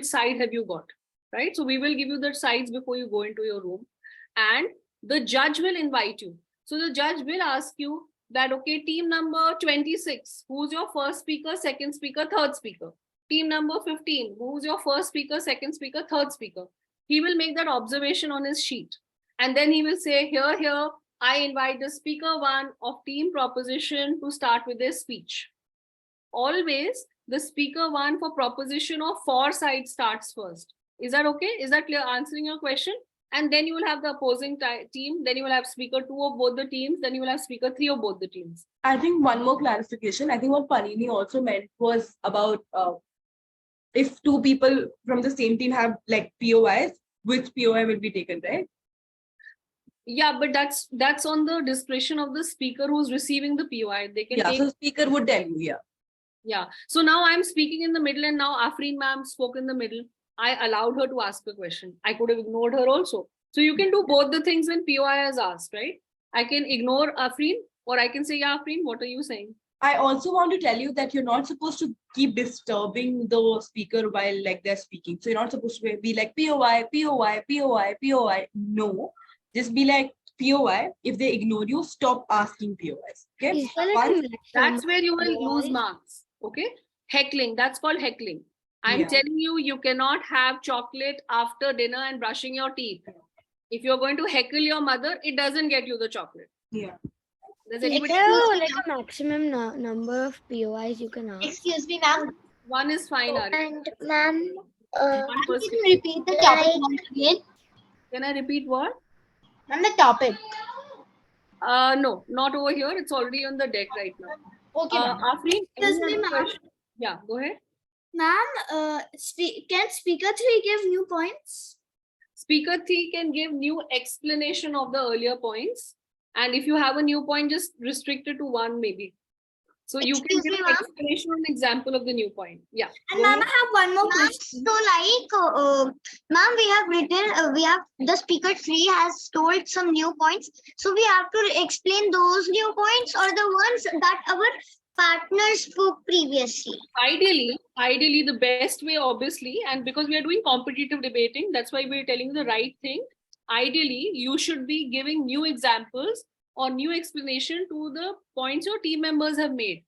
side have you got. Right? So we will give you the sides before you go into your room, and the judge will invite you. So the judge will ask you that, okay, team number 26, who's your first speaker, second speaker, third speaker? Team number 15, who's your first speaker, second speaker, third speaker? He will make that observation on his sheet. And then he will say, here, I invite the speaker 1 of team proposition to start with their speech. Always the speaker 1 for proposition of 4 sides starts first. Is that okay? Is that clear, answering your question? And then you will have the opposing team. Then you will have speaker 2 of both the teams. Then you will have speaker 3 of both the teams. I think one more clarification. I think what Panini also meant was about if 2 people from the same team have like POIs, which POI will be taken, right? Yeah, but that's on the discretion of the speaker who's receiving the POI. They can Yeah, take. so speaker would tell you, yeah. Yeah. So now I'm speaking in the middle, and now Afreen ma'am spoke in the middle. I allowed her to ask a question. I could have ignored her also. So you can do both the things when POI is asked, right? I can ignore Afreen, or I can say, yeah, Afreen, what are you saying? I also want to tell you that you're not supposed to keep disturbing the speaker while like they're speaking. So you're not supposed to be like POI, POI, POI, POI. No, just be like POI. If they ignore you, stop asking POIs. Okay. Is there like a maximum That's where you will lose POIs? marks. Okay. Heckling. That's called heckling. I'm telling you, you cannot have chocolate after dinner and brushing your teeth. If you're going to heckle your mother, it doesn't get you the chocolate. Yeah. Does Is anybody there like a maximum number of POIs you can ask? Excuse me, ma'am. One is fine. And ma'am, One Can person. you repeat the topic once again? Can I repeat what? And the topic. No, not over here. It's already on the deck right now. Okay, ma'am. Afreen, Excuse any me, other ma'am. question? Yeah, go ahead. Ma'am, can speaker 3 give new points? Speaker 3 can give new explanation of the earlier points. And if you have a new point, just restrict it to one maybe. So you can Excuse give me, an ma'am. explanation or an example of the new point. Yeah. And go ma'am, ahead. I have one more question. So ma'am, we have written, the speaker 3 has told some new points. So we have to explain those new points or the ones that our partners spoke previously. Ideally, the best way, obviously, and because we are doing competitive debating, that's why we're telling you the right thing. Ideally, you should be giving new examples or new explanation to the points your team members have made.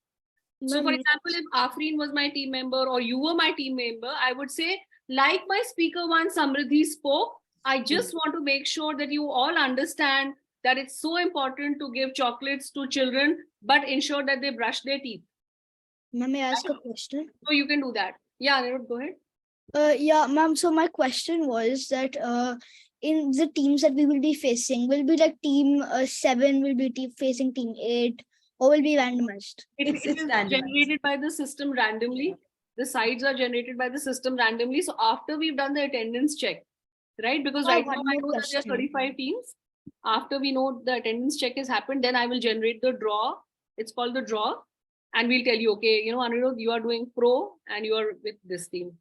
So, for example, if Afreen was my team member or you were my team member, I would say, like my speaker one, Samriddhi spoke, I just want to make sure that you all understand that it's so important to give chocolates to children, but ensure that they brush their teeth. Ma'am, may I ask a question? So you can do that. Yeah, Anirudh, go ahead. Yeah, ma'am. So my question was that in the teams that we will be facing, will be like team 7 will be facing team 8, or will be randomized? It is generated by the system randomly. The sides are generated by the system randomly. So after we've done the attendance check, right? Because right now I know that there are 35 teams. After we know the attendance check has happened, then I will generate the draw. It's called the draw. And we'll tell you, okay, Anirudh, you are doing pro and you are with this team.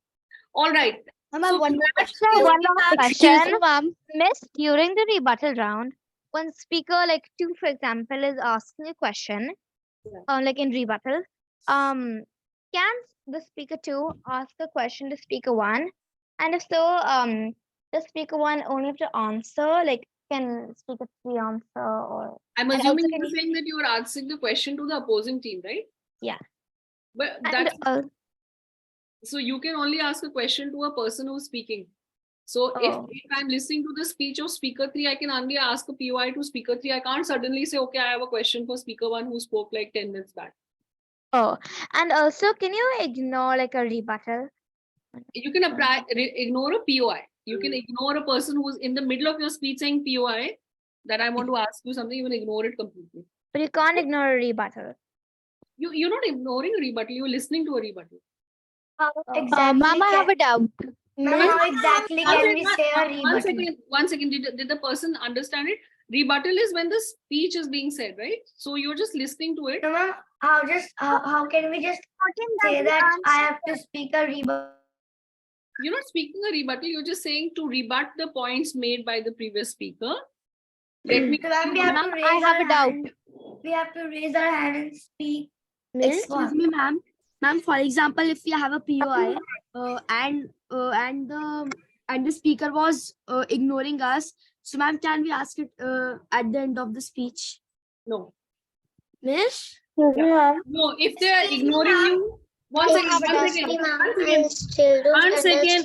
All right. Ma'am, one more question. One more Excuse question, me, ma'am. Miss, during the rebuttal round, when speaker like 2, for example, is asking a question, like in rebuttal, can the speaker 2 ask a question to speaker 1? And if so, the speaker 1 only have to answer, like can speaker 3 answer, or I'm and assuming also can you're saying that you are answering the question to the opposing team, right? Yeah. But And, that's so you can only ask a question to a person who's speaking. So if I'm listening to the speech of speaker 3, I can only ask a POI to speaker 3. I can't suddenly say, okay, I have a question for speaker 1 who spoke like 10 minutes back. Oh, and also, can you ignore like a rebuttal? You can ignore a POI. You can ignore a person who's in the middle of your speech saying POI that I want to ask you something, you can ignore it completely. But you can't ignore a rebuttal. You're not ignoring a rebuttal, you're listening to a rebuttal. Ma'am, I have a doubt. How exactly can we say a rebuttal? One second. Did the person understand it? Rebuttal is when the speech is being said, right? So you're just listening to it. No, ma'am, how can we just say that I have to speak a rebuttal? You're not speaking a rebuttal, you're just saying to rebut the points made by the previous speaker. Let me. So ma'am, we have to raise our hand. We have to raise our hand and speak. Excuse me, ma'am. Ma'am, for example, if we have a POI and the speaker was ignoring us, so ma'am, can we ask it at the end of the speech? No. Miss? No, if they are ignoring you, one second,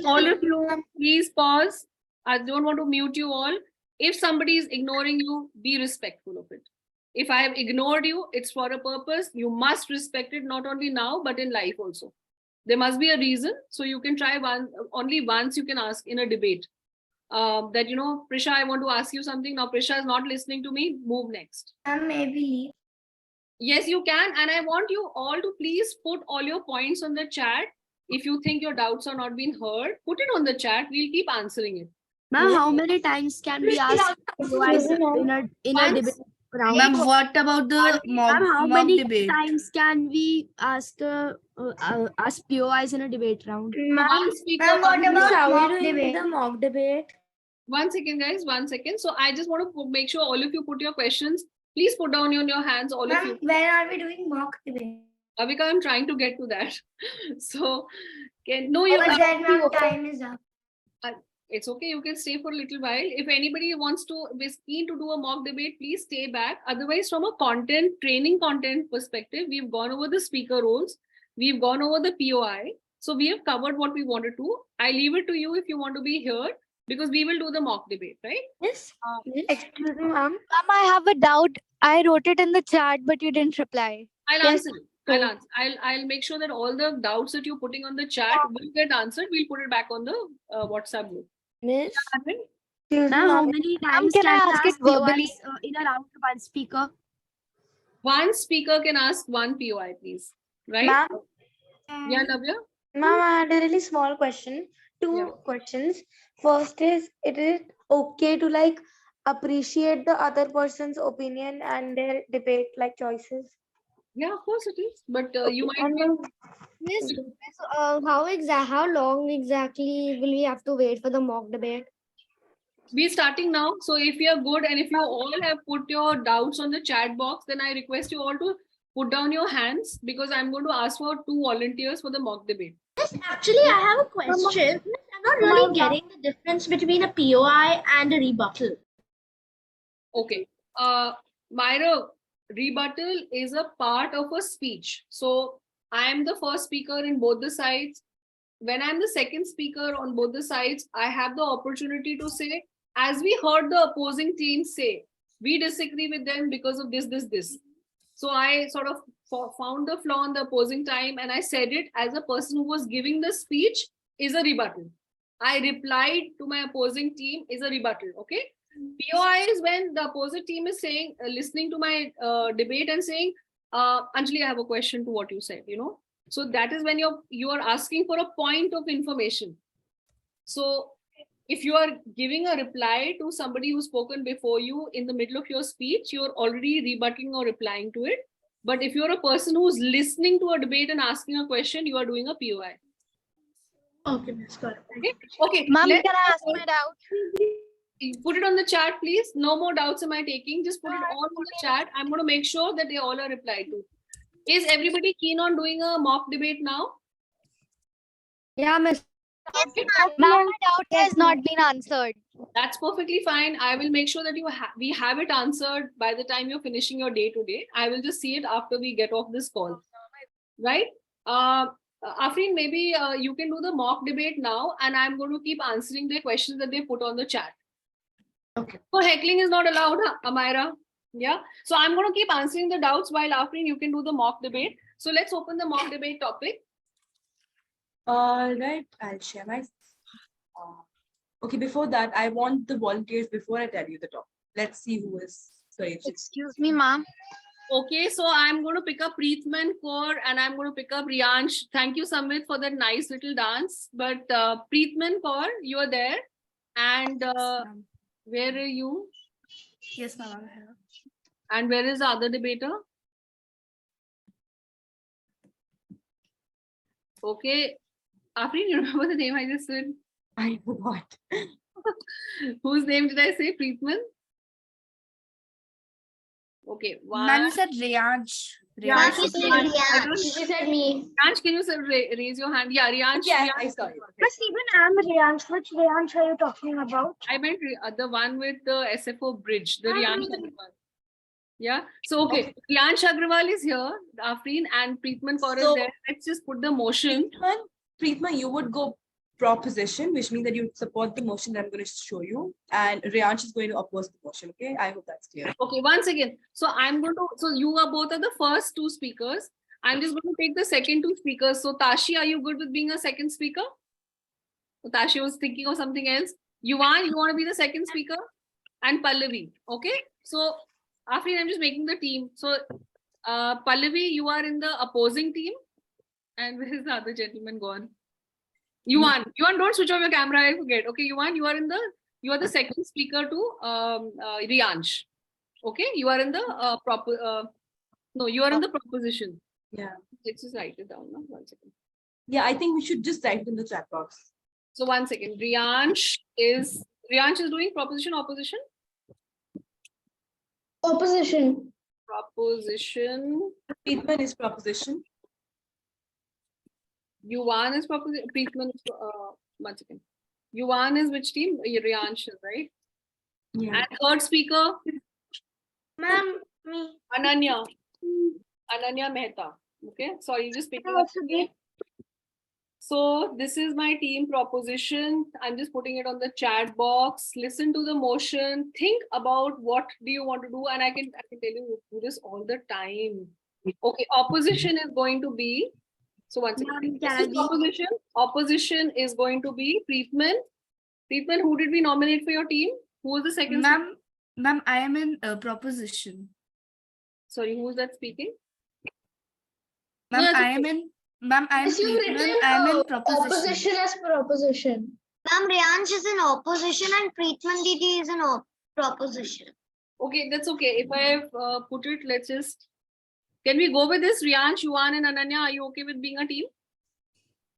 all of you, please pause. I don't want to mute you all. If somebody is ignoring you, be respectful of it. If I have ignored you, it's for a purpose. You must respect it, not only now, but in life also. There must be a reason. So you can try only once you can ask in a debate. That, Prisha, I want to ask you something. Now, Prisha is not listening to me. Move next. Maybe. Yes, you can. And I want you all to please put all your points on the chat. If you think your doubts are not being heard, put it on the chat. We'll keep answering it. Ma'am, how many times can we ask POIs in a Once. debate round? Ma'am, what about the Ma'am, how mock many debate? times can we ask POIs in a debate round? One speaker. Ma'am, what one about POI. mock debate? The mock debate. 1 second, guys. 1 second. So I just want to make sure all of you put your questions. Please put down on your hands, all of you. Ma'am, when are we doing mock debate? Avika, I'm trying to get to that. So, no, you. But then ma'am, time is up. It's okay. You can stay for a little while. If anybody is keen to do a mock debate, please stay back. Otherwise, from a training content perspective, we've gone over the speaker roles. We've gone over the POI. So we have covered what we wanted to. I leave it to you if you want to be here, because we will do the mock debate, right? Yes. Excuse me, ma'am. Ma'am, I have a doubt. I wrote it in the chat, but you didn't reply. I'll Yes. answer it. I'll make sure that all the doubts that you're putting on the chat will get answered. We'll put it back on the WhatsApp group. Miss. Ma'am, how many times can I we ask it verbally? POIs in a round one speaker? One speaker can ask one POI, please. Right? Ma'am. Yeah, Navya? Ma'am, I had a really small question. Two questions. First is, it is okay to like appreciate the other person's opinion and their debate like choices? Yeah, of course it is. But you might And be. Miss, how long exactly will we have to wait for the mock debate? We're starting now. So if you're good and if you all have put your doubts on the chat box, then I request you all to put down your hands, because I'm going to ask for 2 volunteers for the mock debate. Yes, actually, I have a question. I'm not really getting the difference between a POI and a rebuttal. Okay. Myra, rebuttal is a part of a speech. So I am the first speaker in both the sides. When I'm the second speaker on both the sides, I have the opportunity to say, as we heard the opposing team say, we disagree with them because of this. So I sort of found the flaw on the opposing time, and I said it as a person who was giving the speech is a rebuttal. I replied to my opposing team is a rebuttal. Okay. POI is when the opposite team is saying, listening to my debate and saying, Anjali, I have a question to what you said, So that is when you are asking for a point of information. So if you are giving a reply to somebody who's spoken before you in the middle of your speech, you're already rebutting or replying to it. But if you're a person who's listening to a debate and asking a question, you are doing a POI. Okay, that's correct. Okay. Ma'am, can I ask my doubt? Put it on the chat, please. No more doubts am I taking. Just put it all in the chat. I'm going to make sure that they all are replied to. Is everybody keen on doing a mock debate now? Yeah, miss. Ma'am, my doubt has not been answered. That's perfectly fine. I will make sure that we have it answered by the time you're finishing your day today. I will just see it after we get off this call. Right? Afreen, maybe you can do the mock debate now, and I'm going to keep answering the questions that they put on the chat. Okay. So heckling is not allowed, Amira. Yeah. So I'm going to keep answering the doubts while Afreen, you can do the mock debate. So let's open the mock debate topic. All right, I'll share my. Okay, before that, I want the volunteers before I tell you the topic. Let's see who is courageous. Excuse me, ma'am. Okay, so I'm going to pick up Preetman Kaur and I'm going to pick up Riyansh. Thank you, Samit, for that nice little dance. But Preetman Kaur, you are there. And where are you? Yes, ma'am, I'm here. And where is the other debater? Okay. Afreen, you remember the name I just said? I forgot. Whose name did I say? Preetman? Okay. Ma'am said Riyansh. Riyansh, She said me. Riyansh, can you raise your hand? Yeah, Riyansh. Yeah, Riyansh. I saw you. Miss, even I'm Riyansh. Which Riyansh are you talking about? I meant the one with the SFO bridge, the Riyansh Agrawal. Yeah. So, okay. Riyansh Agrawal is here, Afreen, and Preetman Kaur is there. Let's just put the motion. Preetman, you would go proposition, which means that you support the motion that I'm going to show you. And Riyansh is going to oppose the motion. Okay. I hope that's clear. Okay. Once again. So you are both the first 2 speakers. I'm just going to take the second 2 speakers. So Tashi, are you good with being a second speaker? So Tashi was thinking of something else. Yuvan, you want to be the second speaker? And Pallavi. Okay. So Afreen, I'm just making the team. So Pallavi, you are in the opposing team. And where is the other gentleman gone? Yuvan, don't switch off your camera. I forget. Okay, Yuvan, you are in the You are the second speaker to Riyansh. Okay, you are in the no, you are in the proposition. Yeah. Let's just write it down now. 1 second. Yeah, I think we should just write it in the chat box. So 1 second. Riyansh is doing proposition, opposition? Opposition. Proposition. Preetman is proposition. Yuvan is proposition. Preetman is 1 second. Yuvan is which team? Riyansh, right? Yeah. And third speaker? Ma'am, me. Ananya. Ananya Mehta. Okay, sorry, just picking up. So this is my team proposition. I'm just putting it on the chat box. Listen to the motion. Think about what do you want to do, and I can tell you do this all the time. Okay, opposition is going to be. So once again, this is opposition. Opposition is going to be Preetman. Preetman, who did we nominate for your team? Who was the second? Ma'am, I am in proposition. Sorry, who is that speaking? Ma'am, No, I am in. Ma'am, I am Yes, you've Preetman. written I am in proposition. opposition as proposition. Ma'am, Riyansh is in opposition and Preetman Didi is in proposition. Okay, that's okay. If I have put it, let's just. Can we go with this? Riyansh, Yuvan, and Ananya, are you okay with being a team?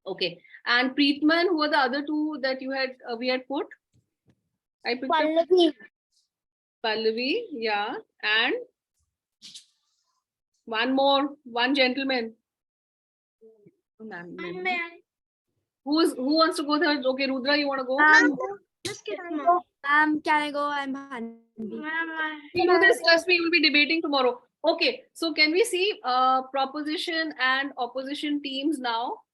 Okay. And Preetman, who are the other two that you had we had put? I picked up Pallavi, yeah, and one more, one gentleman. Who wants to go third? Okay, Rudra, you want to go? Ma'am, can I go? I'm hungry. We do this, trust me, we'll be debating tomorrow. Okay, so can we see proposition and opposition teams now?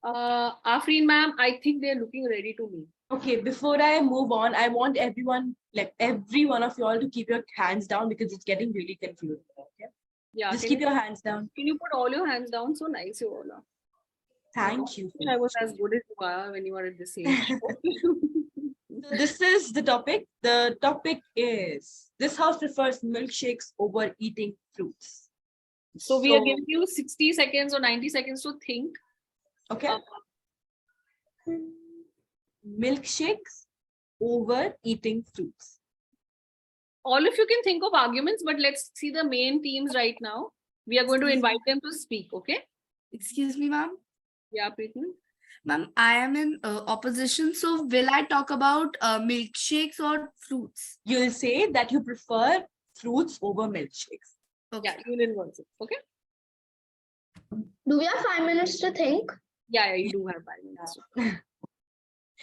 Afreen ma'am, I think they're looking ready to me. Okay, before I move on, I want everyone, like every one of you all to keep your hands down because it's getting really confusing. Okay? Yeah. Just keep your hands down. Can you put all your hands down? So nice, you all are. Thank you. I was as good as you are when you were at this age. So this is the topic. The topic is this house prefers milkshakes over eating fruits. So we are giving you 60 seconds or 90 seconds to think. Okay. Milkshakes over eating fruits. All of you can think of arguments, but let's see the main teams right now. We are going to invite them to speak, okay? Excuse me, ma'am. Yeah, Preetman. Ma'am, I am in opposition. So will I talk about milkshakes or fruits? You'll say that you prefer fruits over milkshakes. Okay. Yeah, you'll inverse it, okay? Do we have 5 minutes to think? Yeah, you do have 5 minutes.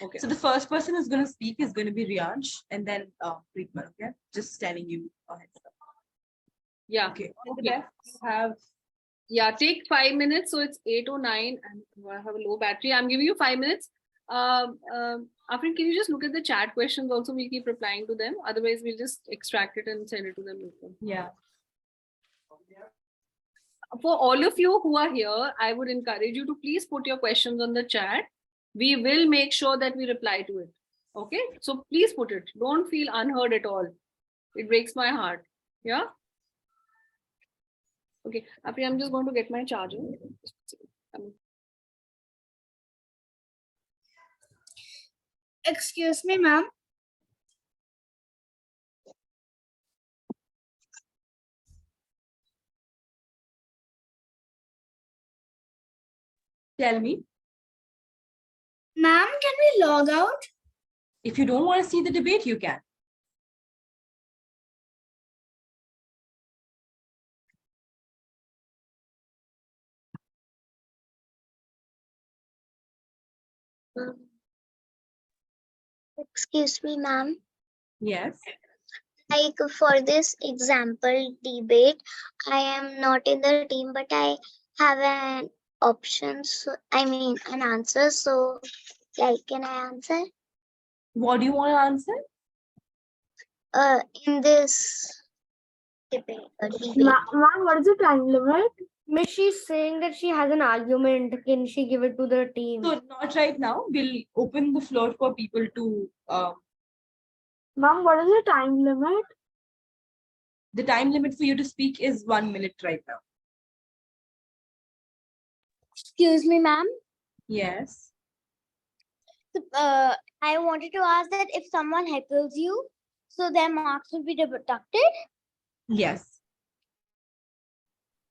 Okay. So the first person who's going to speak is going to be Riyansh and then Preetman, okay? Just telling you ahead. Yeah. Okay. All the best. Have. Yeah, take 5 minutes. So it's 8:09 and I have a low battery. I'm giving you 5 minutes. Afrin, can you just look at the chat questions also? We'll keep replying to them. Otherwise, we'll just extract it and send it to them later. Yeah. For all of you who are here, I would encourage you to please put your questions on the chat. We will make sure that we reply to it. Okay, so please put it. Don't feel unheard at all. It breaks my heart. Yeah. Okay, Afri, I'm just going to get my charger. Excuse me, ma'am. Tell me. Ma'am, can we log out? If you don't want to see the debate, you can. Excuse me, ma'am. Yes. Like for this example debate, I am not in the team, but I have an option. So I mean an answer. So, like, can I answer? What do you want to answer? In this debate. Ma'am, what is the time limit? Miss, she's saying that she has an argument. Can she give it to the team? So not right now. We'll open the floor for people to. Ma'am, what is the time limit? The time limit for you to speak is 1 minute right now. Excuse me, ma'am. Yes. I wanted to ask that if someone heckles you, so their marks will be deducted. Yes.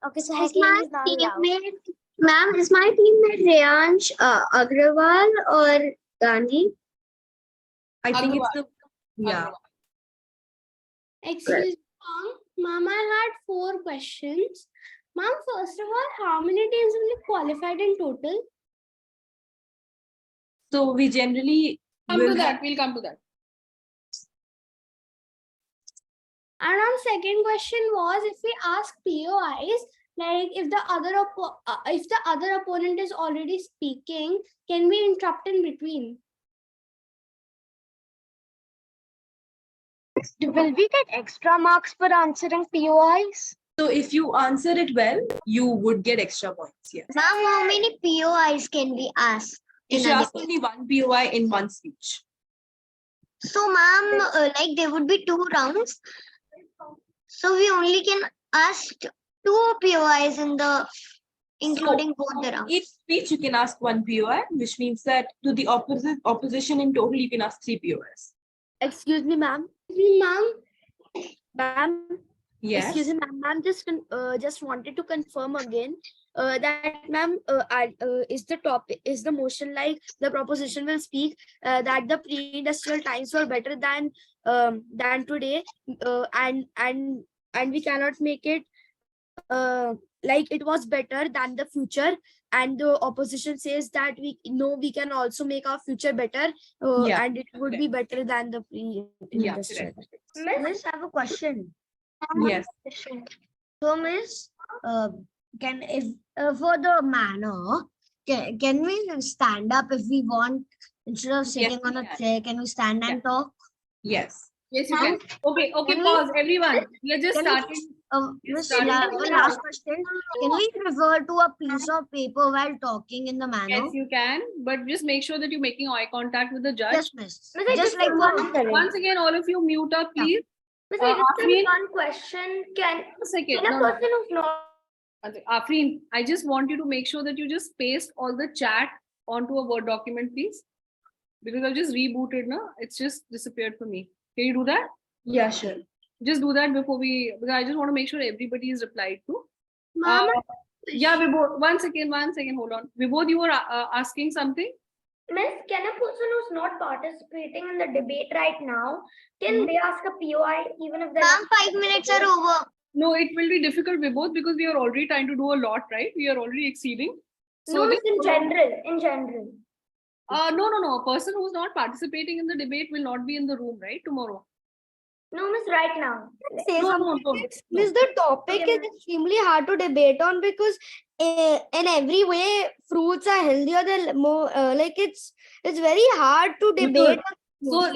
Okay, so Is heckling my is not allowed. teammate, ma'am, is my teammate Reyansh Agrawal or Gandhi? I think it's the, yeah. Excuse me, ma'am, I had 4 questions. Ma'am, first of all, how many teams will be qualified in total? So we generally Come will to that. We'll come to that. And our second question was, if we ask POIs, like if the other opponent is already speaking, can we interrupt in between? Will we get extra marks for answering POIs? So if you answer it well, you would get extra points. Yes. Ma'am, how many POIs can we ask? You should ask only one POI in one speech. So, ma'am, like there would be 2 rounds. So we only can ask 2 POIs in the, including both the rounds. Each speech you can ask one POI, which means that to the opposition in total you can ask 3 POIs. Excuse me, ma'am. Ma'am, Ma'am. Yes. Excuse me, ma'am. Ma'am, just wanted to confirm again that, ma'am, is the motion like the proposition will speak that the pre-industrial times were better than today, and we cannot make it like it was better than the future, and the opposition says that we can also make our future better, and it would be better than the pre-industrial. Miss, I have a question. Yes. So, Miss, for the manner, can we stand up if we want, instead of sitting on a chair? Can we stand and talk? Yes. Yes, you can. Okay, Can we- pause, everyone. We are just Can we- starting. Miss, starting one last question. Can we refer to a piece of paper while talking in the manner? Yes, you can, but just make sure that you're making eye contact with the judge. Yes, miss. Just like Once again, all of you mute up, please. Afreen, one question. Can a second. a No, person who's not Afreen, I just want you to make sure that you just paste all the chat onto a Word document, please. Because I've just rebooted, no? It's just disappeared for me. Can you do that? Yeah, sure. Just do that because I just want to make sure everybody is replied to. Ma'am, Yeah, Vibod, one second, hold on. Vibod, you were asking something? Miss, can a person who's not participating in the debate right now, can they ask a POI even if they're Ma'am, 5 minutes are over. No, it will be difficult, Vibod, because we are already trying to do a lot, right? We are already exceeding. No, it's in general. No. A person who's not participating in the debate will not be in the room, right? Tomorrow. No, Miss, right now. No. Miss, the topic is extremely hard to debate on because in every way fruits are healthier than more like it's very hard to debate. So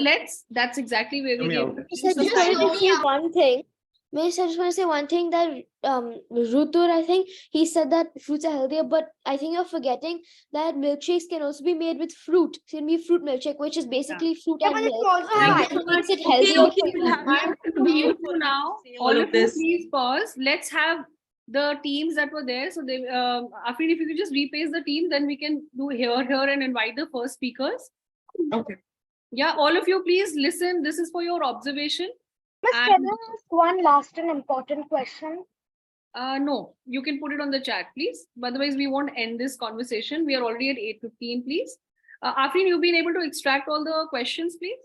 that's exactly where we get. I just wanted to say one thing. Miss, I just want to say one thing that Rutur, I think he said that fruits are healthier, but I think you're forgetting that milkshakes can also be made with fruit. It can be fruit milkshake, which is basically fruit and milk. Thank you so Makes it much. healthier. Now, all all of of you this. please pause. Let's have the teams that were there. So they, Afrin, if you could just repaste the team, then we can do here, and invite the first speakers. Okay. Yeah, all of you please listen. This is for your observation. Miss, can I ask one last and important question? No, you can put it on the chat, please. Otherwise, we won't end this conversation. We are already at 8:15, please. Afrin, you've been able to extract all the questions, please?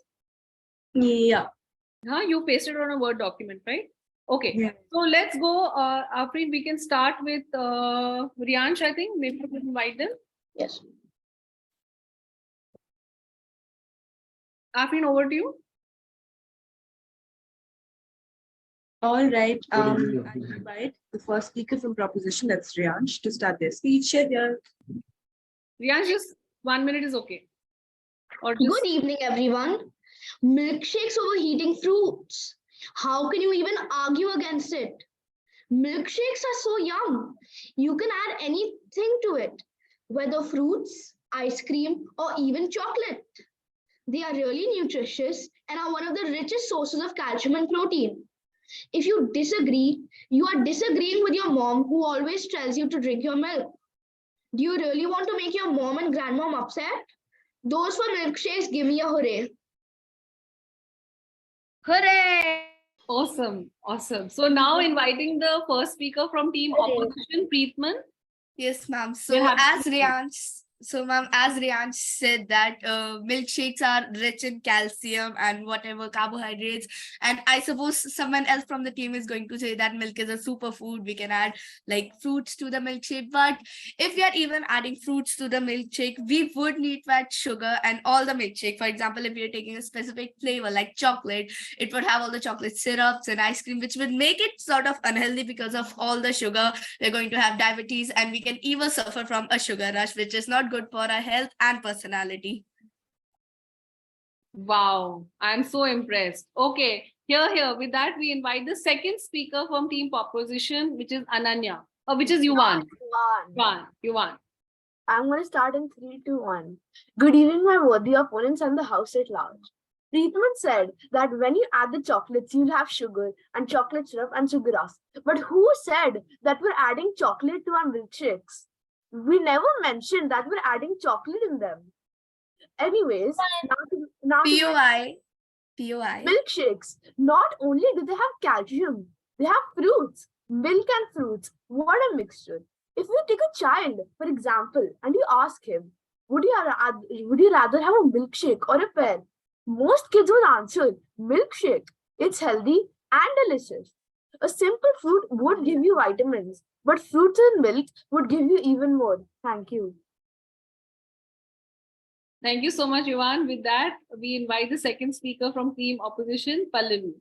Yeah. You pasted on a Word document, right? Okay. Yeah. So let's go. Afrin, we can start with Riyansh, I think. Maybe we can invite them. Yes. Afrin, over to you. All right. I invite the first speaker from proposition, that's Riyansh, to start their speech. Here. Riyansh, just 1 minute is okay. Or just... Good evening, everyone. Milkshakes overheating fruits. How can you even argue against it? Milkshakes are so yum. You can add anything to it, whether fruits, ice cream, or even chocolate. They are really nutritious and are one of the richest sources of calcium and protein. If you disagree, you are disagreeing with your mom who always tells you to drink your milk. Do you really want to make your mom and grandmom upset? Those for milkshakes, give me a hooray. Hooray! Awesome, awesome. So now inviting the first speaker from team opposition, Preetman. Yes, ma'am. We're So happy as Riyansh said that milkshakes are rich in calcium and whatever carbohydrates, and I suppose someone else from the team is going to say that milk is a superfood. We can add like fruits to the milkshake, but if we are even adding fruits to the milkshake, we would need to add sugar and all the milkshake. For example, if you're taking a specific flavor like chocolate, it would have all the chocolate syrups and ice cream, which would make it sort of unhealthy because of all the sugar. We're going to have diabetes, and we can even suffer from a sugar rush, which is not good for our health and personality. Wow, I'm so impressed. Okay, here. With that, we invite the second speaker from team opposition, which is Ananya, which is Yuvan. Yuvan. I'm going to start in 3, 2, 1. Good evening, my worthy opponents and the house at large. Treatment said that when you add the chocolates, you'll have sugar and chocolate syrup and sugar rush. But who said that we're adding chocolate to our milkshakes? We never mentioned that we're adding chocolate in them. Anyways, now POI. milkshakes. Not only do they have calcium, they have fruits, milk and fruits. What a mixture. If you take a child, for example, and you ask him, would you rather have a milkshake or a pear? Most kids will answer, milkshake. It's healthy and delicious. A simple fruit would give you vitamins, but fruits and milk would give you even more. Thank you. Thank you so much, Yuvan. With that, we invite the second speaker from team opposition, Pallavi.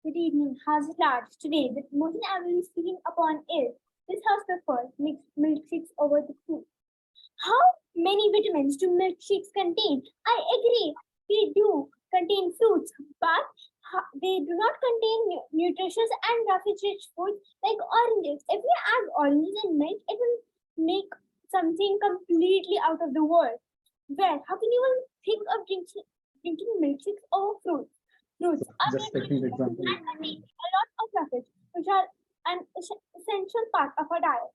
Good evening, House at Large. Today, the motion I will be speaking upon is this house prefers milkshakes over the fruit. How many vitamins do milkshakes contain? I agree, they do contain fruits, but they do not contain nutritious and rich foods like oranges. If we add oranges and milk, it will make something completely out of the world. Well, how can you even think of drinking milkshakes over fruits? Fruits are Just taking the example. and contain a lot of profits, which are an essential part of our diet.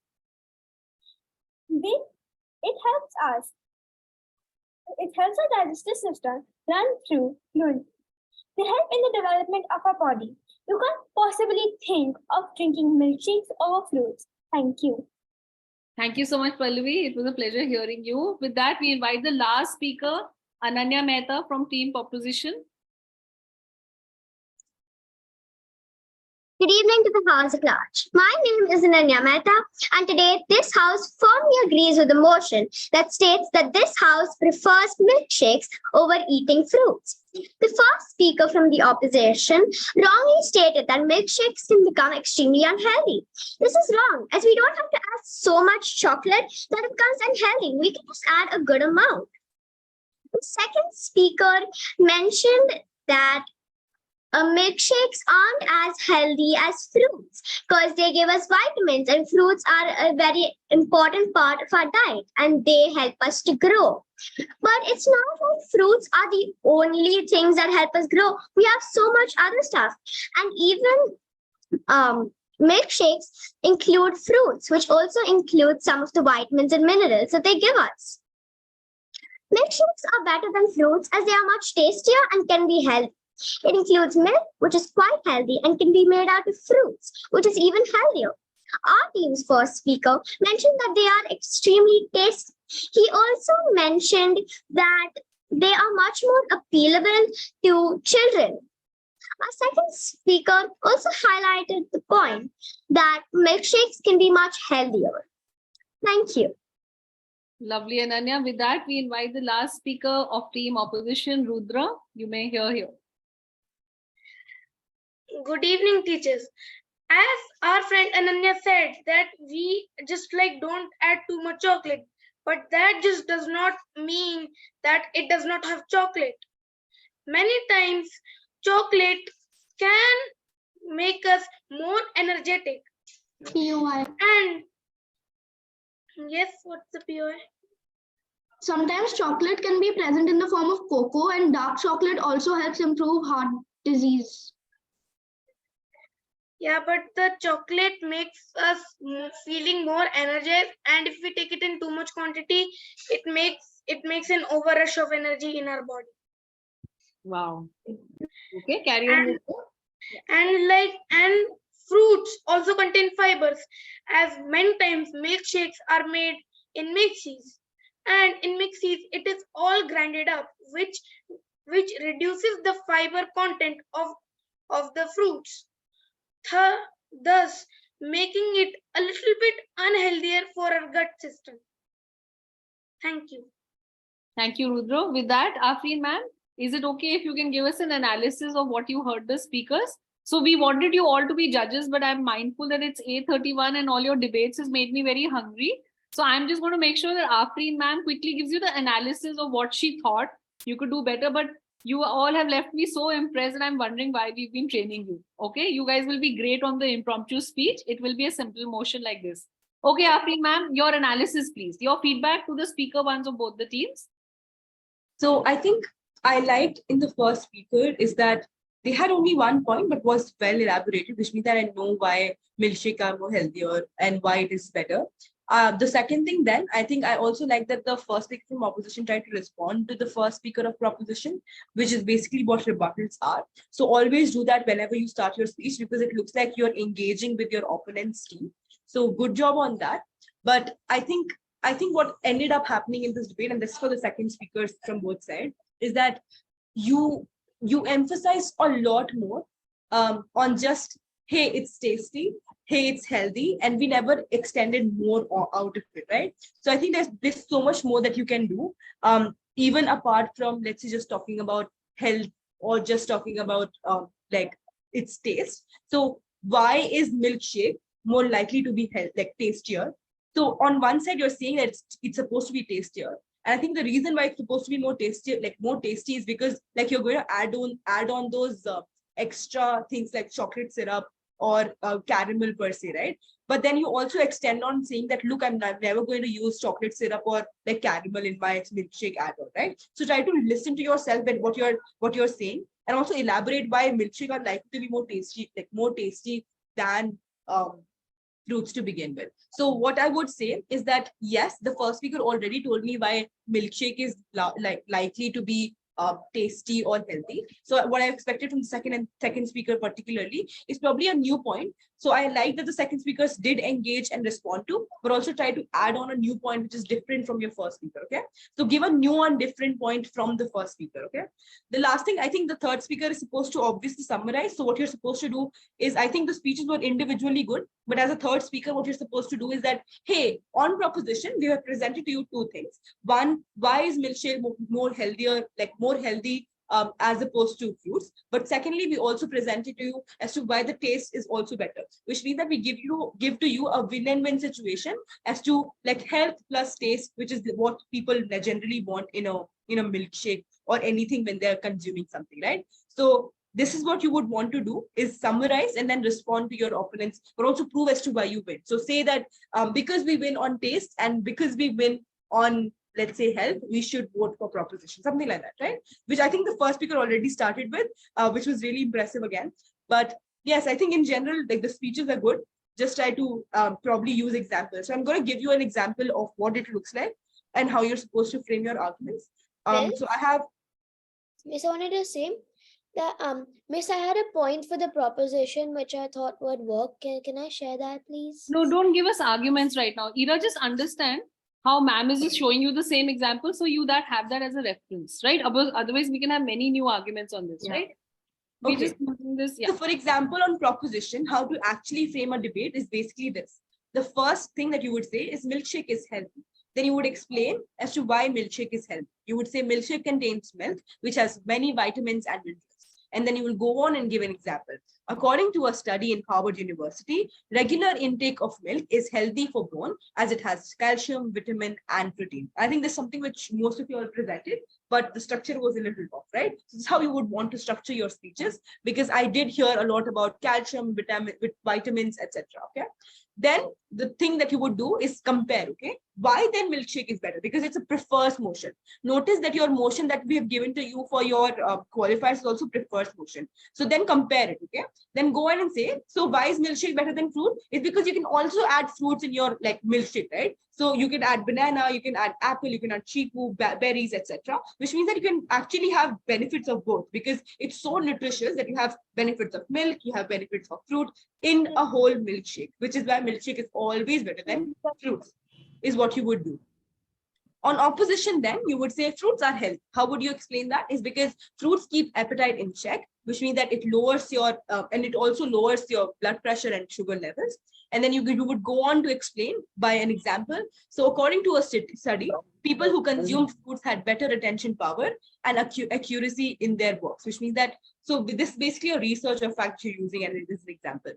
It helps our digestive system run through fluently. They help in the development of our body. You can't possibly think of drinking milkshakes over fruits. Thank you. Thank you so much, Pallavi. It was a pleasure hearing you. With that, we invite the last speaker, Ananya Mehta from team opposition. Good evening to the House at Large. My name is Ananya Mehta, and today this House firmly agrees with the motion that states that this House prefers milkshakes over eating fruits. The first speaker from the opposition wrongly stated that milkshakes can become extremely unhealthy. This is wrong, as we don't have to add so much chocolate that it becomes unhealthy. We can just add a good amount. The second speaker mentioned that milkshakes aren't as healthy as fruits because they give us vitamins, and fruits are a very important part of our diet and they help us to grow. But it's not like fruits are the only things that help us grow. We have so much other stuff, and even milkshakes include fruits, which also include some of the vitamins and minerals that they give us. Milkshakes are better than fruits as they are much tastier and can be healthy. It includes milk, which is quite healthy and can be made out of fruits, which is even healthier. Our team's first speaker mentioned that they are extremely tasty. He also mentioned that they are much more appealable to children. Our second speaker also highlighted the point that milkshakes can be much healthier. Thank you. Lovely, Ananya. With that, we invite the last speaker of team opposition, Rudra. You may hear here. Good evening, teachers. As our friend Ananya said that we just don't add too much chocolate, but that just does not mean that it does not have chocolate. Many times chocolate can make us more energetic. POI. And yes, what's the POI? Sometimes chocolate can be present in the form of cocoa, and dark chocolate also helps improve heart disease. Yeah, but the chocolate makes us feeling more energized, and if we take it in too much quantity, it makes it makes an overrush of energy in our body. Wow. Okay, carry on. And, and fruits also contain fibers, as many times milkshakes are made in mixies. And in mixies, it is all grinded up, which reduces the fiber content of the fruits, thus making it a little bit unhealthier for our gut system. Thank you. Thank you, Rudra. With that, Afreen ma'am, is it okay if you can give us an analysis of what you heard the speakers? So we wanted you all to be judges, but I'm mindful that it's 8:31 and all your debates has made me very hungry. So I'm just going to make sure that Afreen ma'am quickly gives you the analysis of what she thought you could do better. But you all have left me so impressed and I'm wondering why we've been training you. Okay, you guys will be great on the impromptu speech. It will be a simple motion like this. Okay, Afreen ma'am, your analysis, please. Your feedback to the speaker ones of both the teams. So I think I liked in the first speaker is that they had only one point, but was well elaborated, which means that I know why milkshake are more healthier and why it is better. The second thing, then, I think I also like that the first speaker from opposition tried to respond to the first speaker of proposition, which is basically what rebuttals are. So always do that whenever you start your speech, because it looks like you're engaging with your opponent's team. So good job on that. But I think what ended up happening in this debate, and this is for the second speakers from both sides, is that you emphasize a lot more on just, hey, it's tasty, hey, it's healthy, and we never extended more out of it, right? So I think there's so much more that you can do, even apart from, let's say, just talking about health or just talking about like its taste. So why is milkshake more likely to be tastier? So on one side, you're saying that it's supposed to be tastier. And I think the reason why it's supposed to be more tasty is because you're going to add on those extra things like chocolate syrup or caramel per se, right? But then you also extend on saying that, look, I'm never going to use chocolate syrup or caramel in my milkshake at all, right? So try to listen to yourself and what you're saying, and also elaborate why milkshake are likely to be more tasty than fruits to begin with. So what I would say is that, yes, the first speaker already told me why milkshake is likely to be tasty or healthy. So what I expected from the second speaker particularly is probably a new point. So I like that the second speakers did engage and respond to, but also try to add on a new point which is different from your first speaker. Okay, so give a new and different point from the first speaker. Okay, the last thing, I think the third speaker is supposed to obviously summarize. So what you're supposed to do is, I think the speeches were individually good, but as a third speaker, what you're supposed to do is that, hey, on proposition, we have presented to you two things. One, why is milkshake more healthier, more healthy as opposed to fruits? But secondly, we also presented to you as to why the taste is also better, which means that we give to you a win-win situation as to health plus taste, which is what people generally want in a milkshake or anything when they're consuming something, right? So this is what you would want to do, is summarize and then respond to your opponents, but also prove as to why you win. So say that because we win on taste and because we win on, let's say, health, we should vote for proposition, something like that, right? Which I think the first speaker already started with, which was really impressive again. But yes, I think in general, the speeches are good. Just try to probably use examples. So I'm going to give you an example of what it looks like and how you're supposed to frame your arguments. So I have... Miss, I wanted to say that Miss, I had a point for the proposition which I thought would work. Can I share that, please? No, don't give us arguments right now. Ira, just understand how ma'am is just showing you the same example, so you have that as a reference, right? Otherwise, we can have many new arguments on this, right? We Okay. just using this, yeah. So for example, on proposition, how to actually frame a debate is basically this. The first thing that you would say is milkshake is healthy. Then you would explain as to why milkshake is healthy. You would say milkshake contains milk, which has many vitamins and minerals. And then you will go on and give an example. According to a study in Harvard University, regular intake of milk is healthy for bone as it has calcium, vitamin, and protein. I think there's something which most of you all presented, but the structure was a little off, right? So this is how you would want to structure your speeches, because I did hear a lot about calcium, vitamins, etc. Okay. Then the thing that you would do is compare. Okay. why then milkshake is better? Because it's a prefers motion. Notice that your motion that we have given to you for your qualifiers is also prefers motion. So then compare it, okay? Then go ahead and say, so why is milkshake better than fruit? It's because you can also add fruits in your like milkshake, right? So you can add banana, you can add apple, you can add chiku, berries, etc. Which means that you can actually have benefits of both, because it's so nutritious that you have benefits of milk, you have benefits of fruit in a whole milkshake, which is why milkshake is always better than fruits, is what you would do. On opposition, then you would say fruits are healthy. How would you explain that? Is because fruits keep appetite in check, which means that it lowers your and it also lowers your blood pressure and sugar levels. And then you would go on to explain by an example. So according to a study, people who consumed fruits had better attention power and accuracy in their works, which means that, so this is basically a research or fact you're using, and it is an example.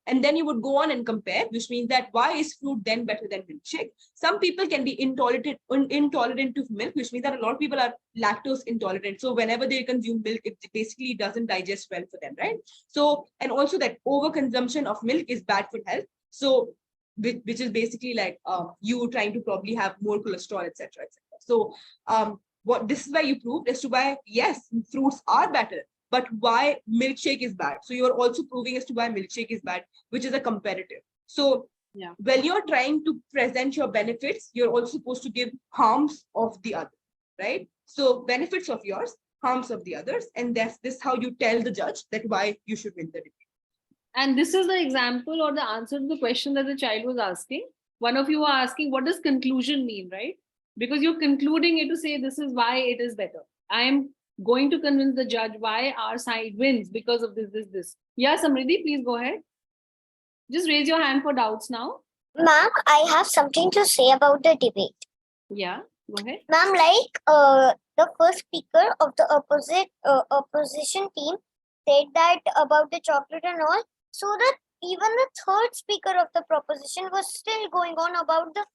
And then you would go on and compare, which means that why is fruit then better than milkshake? Some people can be intolerant to milk, which means that a lot of people are lactose intolerant. So whenever they consume milk, it basically doesn't digest well for them, right? So, and also that overconsumption of milk is bad for health. So, which is basically like you trying to probably have more cholesterol, etc., etc. So, what this is why you proved as to why yes, fruits are better, but why milkshake is bad. So you're also proving as to why milkshake is bad, which is a comparative. So yeah, when you're trying to present your benefits, you're also supposed to give harms of the other, right? So benefits of yours, harms of the others, and that's this how you tell the judge that why you should win the debate. And this is the example or the answer to the question that the child was asking. One of you are asking, what does conclusion mean, right? Because you're concluding it to say this is why it is better. I am going to convince the judge why our side wins because of this. Yeah, Samriddhi, please go ahead. Just raise your hand for doubts now. Ma'am, I have something to say about the debate. Yeah, go ahead. Ma'am, the first speaker of the opposition team said that about the chocolate and all, so that even the third speaker of the proposition was still going on about the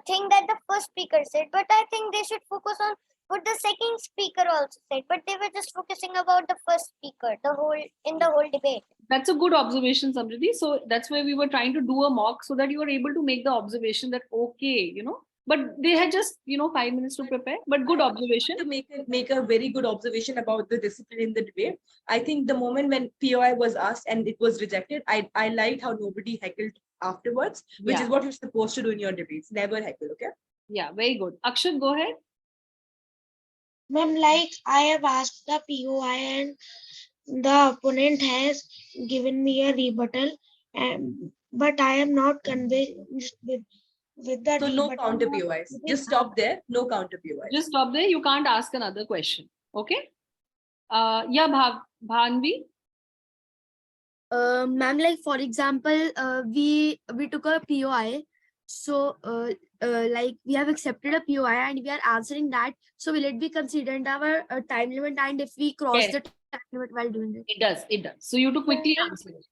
thing that the first speaker said. But I think they should focus on what the second speaker also said. But they were just focusing about the first speaker, the whole debate. That's a good observation, Samriddhi. So that's why we were trying to do a mock so that you were able to make the observation that, okay, but they had just 5 minutes to prepare. But good observation. To make a very good observation about the discipline in the debate. I think the moment when POI was asked and it was rejected, I liked how nobody heckled afterwards, which is what you're supposed to do in your debates. Never heckle, okay? Yeah, very good. Akshat, go ahead. Ma'am, like I have asked the POI and the opponent has given me a rebuttal, but I am not convinced with the so no counter POIs. Just stop there. No counter POIs. Just stop there. You can't ask another question. Okay. Yeah, Bhanvi. Ma'am, like for example, we took a POI. So like we have accepted a POI and we are answering that. So will it be considered our time limit, and if we cross the time limit while doing it? It does. So you have to quickly answer it.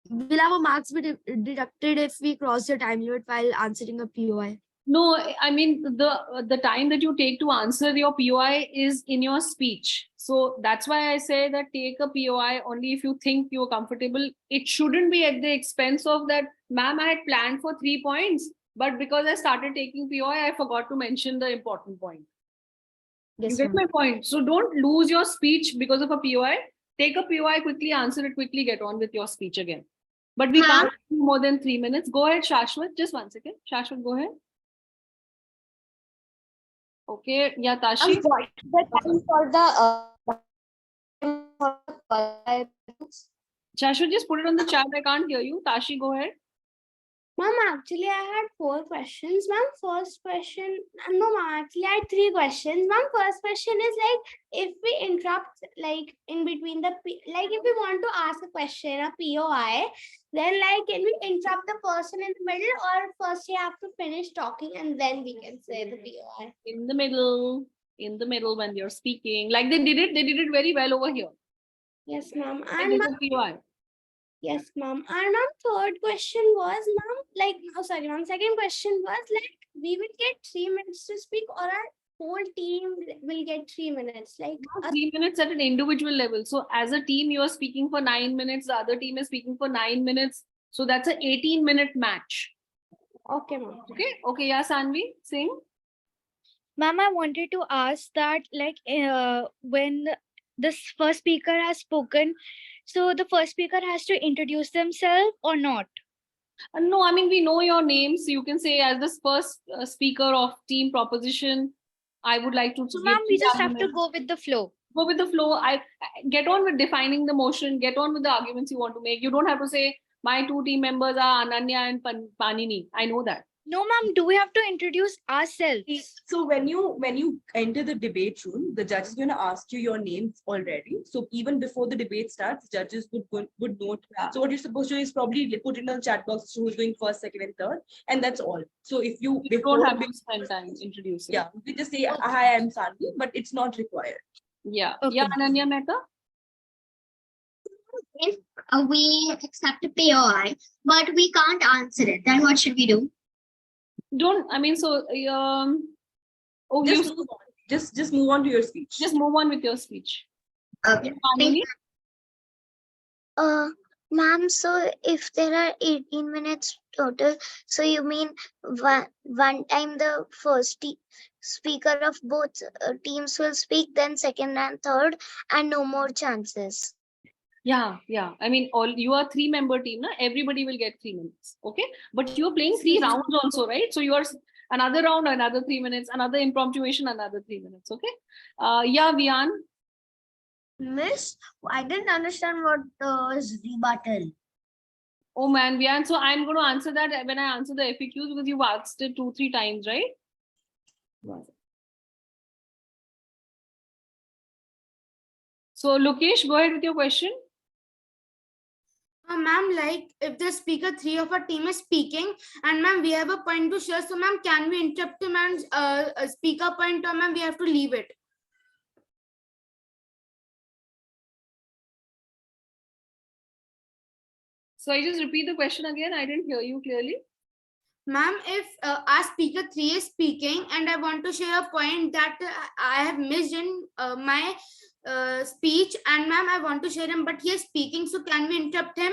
Will our marks be deducted if we cross the time limit while answering a POI? No, I mean the time that you take to answer your POI is in your speech. So that's why I say that take a POI only if you think you're comfortable. It shouldn't be at the expense of that, ma'am, I had planned for 3 points, but because I started taking POI, I forgot to mention the important point. Yes, you get my point. So don't lose your speech because of a POI. Take a POI, quickly answer it, quickly get on with your speech again. But we can't do more than 3 minutes. Go ahead, Shashwat. Just 1 second. Shashwat, go ahead. Okay, yeah, Tashi. Shashwat, just put it on the chat. I can't hear you. Tashi, go ahead. Ma'am, actually, I had 4 questions. Ma'am, first question, no, ma'am, actually, I had 3 questions. Ma'am, first question is like, if we interrupt, like, in between if we want to ask a question, a POI, then, like, can we interrupt the person in the middle, or first you have to finish talking and then we can say the POI? In the middle when you're speaking. Like they did it very well over here. Yes, ma'am. And POI. Yes, ma'am. And ma'am, third question was, ma'am, second question was like, we will get 3 minutes to speak, or our whole team will get 3 minutes. Like 3 minutes at an individual level. So as a team, you are speaking for 9 minutes, the other team is speaking for 9 minutes. So that's an 18-minute match. Okay, ma'am. Okay, yeah, Sanvi, sing. Ma'am, I wanted to ask that, like, when this first speaker has spoken, so the first speaker has to introduce themselves or not? No, I mean, we know your names. You can say, as the first speaker of team proposition, I would like to So, give ma'am, we three just have to arguments. go with the flow. Go with the flow. I get on with defining the motion, get on with the arguments you want to make. You don't have to say, my two team members are Ananya and Panini. I know that. No, ma'am, do we have to introduce ourselves? So when you enter the debate room, the judge is going to ask you your names already. So even before the debate starts, judges would note. So what you're supposed to do is probably put in a chat box who's going first, second, and third, and that's all. So if you don't have to spend time introducing. Yeah, we just say hi, I'm Sanvi, but it's not required. Yeah. Yeah, Ananya Mehta. If we accept a POI, but we can't answer it, then what should we do? Don't, I mean, so just move on. Just move on to your speech. Just move on with your speech. Okay. Ma'am, so if there are 18 minutes total, so you mean one time the first speaker of both teams will speak, then second and third, and no more chances? Yeah. I mean, you are 3-member team, na? Everybody will get 3 minutes. Okay. But you're playing 3 rounds also, right? So you are another round, another 3 minutes, another impromptuation, another 3 minutes. Okay. Yeah, Vian. Miss, I didn't understand what is rebuttal. Oh man, Vian. So I'm going to answer that when I answer the FAQs, because you've asked it 2-3 times, right? So Lokesh, go ahead with your question. Ma'am, like if the speaker 3 of our team is speaking and ma'am, we have a point to share. So ma'am, can we interrupt the man's speaker point, or ma'am, we have to leave it? So I just repeat the question again. I didn't hear you clearly. Ma'am, if our speaker 3 is speaking and I want to share a point that I have missed in my speech, and ma'am, I want to share him, but he is speaking. So can we interrupt him?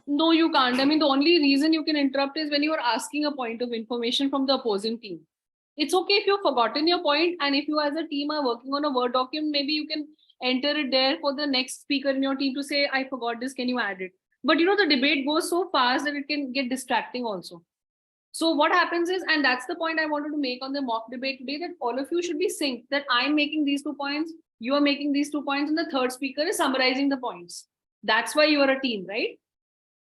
No, you can't. I mean, the only reason you can interrupt is when you are asking a point of information from the opposing team. It's okay if you've forgotten your point, and if you as a team are working on a Word document, maybe you can enter it there for the next speaker in your team to say, I forgot this, can you add it? But you know, the debate goes so fast that it can get distracting also. So what happens is, and that's the point I wanted to make on the mock debate today, that all of you should be synced, that I'm making these 2 points, you are making these 2 points, and the third speaker is summarizing the points. That's why you are a team, right?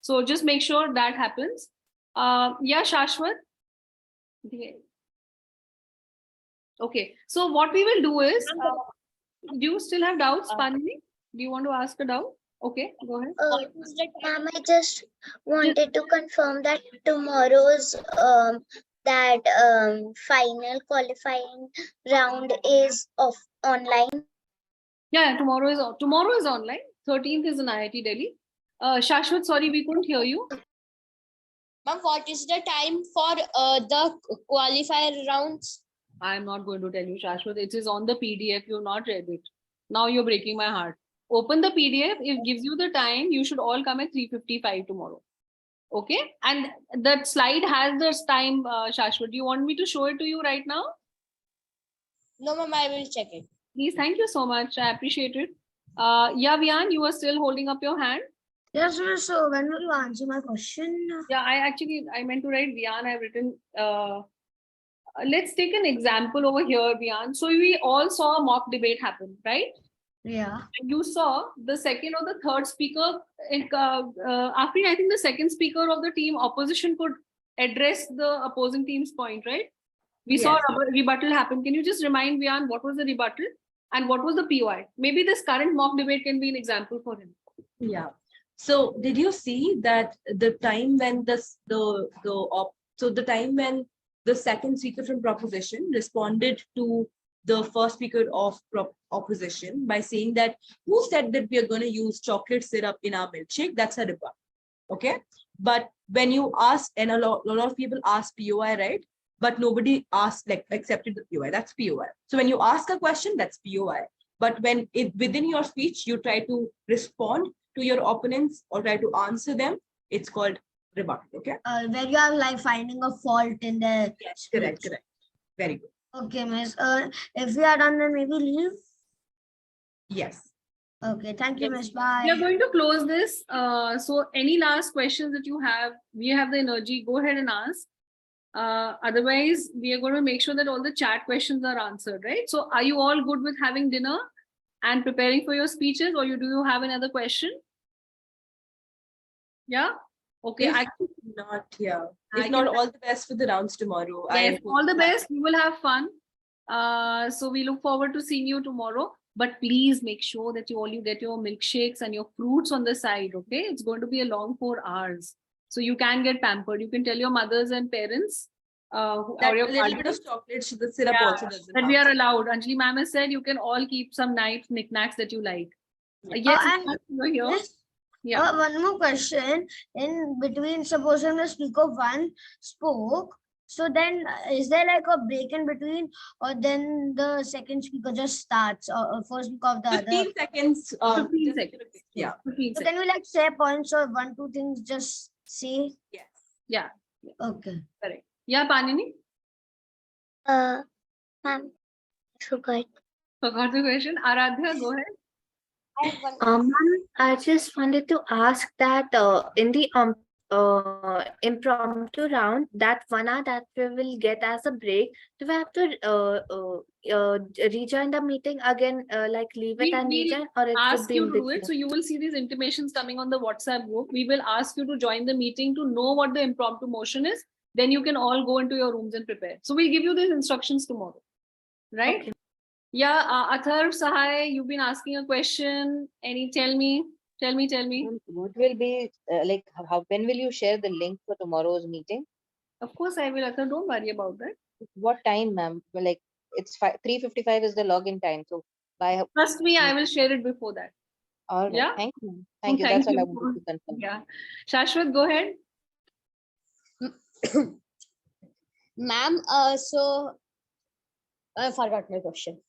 So just make sure that happens. Yeah, Shashwat. Okay. So what we will do is, do you still have doubts, Panini? Do you want to ask a doubt? Okay, go ahead. Ma'am, I just wanted to confirm that tomorrow's final qualifying round is online. Yeah, tomorrow is online. 13th is in IIT Delhi. Shashwat, sorry, we couldn't hear you. Ma'am, what is the time for the qualifier rounds? I'm not going to tell you, Shashwat. It is on the PDF. You've not read it. Now you're breaking my heart. Open the PDF. It gives you the time. You should all come at 3:55 tomorrow. Okay. And that slide has this time, Shashwat. Do you want me to show it to you right now? No, ma'am, I will check it. Please, thank you so much. I appreciate it. Yeah, Vian, you are still holding up your hand. Yes, miss. So when will you answer my question? Yeah, I meant to write Vian. I've written, let's take an example over here, Vian. So we all saw a mock debate happen, right? Yeah. You saw the second or the third speaker, after I think the second speaker of the team opposition could address the opposing team's point, right? We saw a rebuttal happen. Can you just remind Vian what was the rebuttal and what was the POI? Maybe this current mock debate can be an example for him. Yeah. So did you see that the time when the time when the second speaker from proposition responded to the first speaker of opposition by saying that, who said that we are going to use chocolate syrup in our milkshake? That's a rebuttal. Okay. But when you ask, and a lot of people ask POI, right? But nobody asked, like, accepted the POI. That's POI. So when you ask a question, that's POI. But when within your speech, you try to respond to your opponents or try to answer them, it's called rebuttal. Okay. Where you have like finding a fault in the Yes, correct, speech. correct. Very good. Okay, miss. If we are done, then maybe leave. Yes. Okay, thank you, miss. We are Bye. going to close this. So any last questions that you have, we have the energy, go ahead and ask. Otherwise, we are going to make sure that all the chat questions are answered, right? So are you all good with having dinner and preparing for your speeches, or do you have another question? Yeah? Okay. If not, yeah. If not, all the best for the rounds tomorrow. Yes, I all the best. We will have fun. So we look forward to seeing you tomorrow. But please make sure that you get your milkshakes and your fruits on the side. Okay, it's going to be a long 4 hours, so you can get pampered. You can tell your mothers and parents, that or your a little bit partners, of chocolate, so the syrup also doesn't that harm. we are allowed. Anjali ma'am has said you can all keep some nice knickknacks that you like. Yes, And you're here. yes, Yeah. one more question. In between, supposing the speaker one spoke, so then is there like a break in between, or then the second speaker just starts, or first speaker of the 15 other? seconds. 15 seconds. Yeah. 15 So seconds. can we like say points or 1, 2 things just say? Yes. Yeah. Okay. Correct. Yeah, Panini? Ma'am, forgot. Forgot the question. Aradhya, go ahead. Ma'am, I just wanted to ask that in the impromptu round, that 1 hour that we will get as a break, do we have to rejoin the meeting again, like leave it and We'll rejoin, or it would ask be you in to do it. between? So you will see these intimations coming on the WhatsApp group. We will ask you to join the meeting to know what the impromptu motion is. Then you can all go into your rooms and prepare. So we'll give you these instructions tomorrow. Right? Okay. Yeah, Atharv, Sahai, you've been asking a question. Tell me. What will be like, how, when will you share the link for tomorrow's meeting? Of course I will, Atharv. Don't worry about that. What time, ma'am? Well, like, it's 3:55 is the login time. So by Trust me, I will share it before that. all right. Yeah. Thank you. Thank you. That's all I wanted to confirm. Yeah. Shashwat, go ahead. Ma'am, so I forgot my question.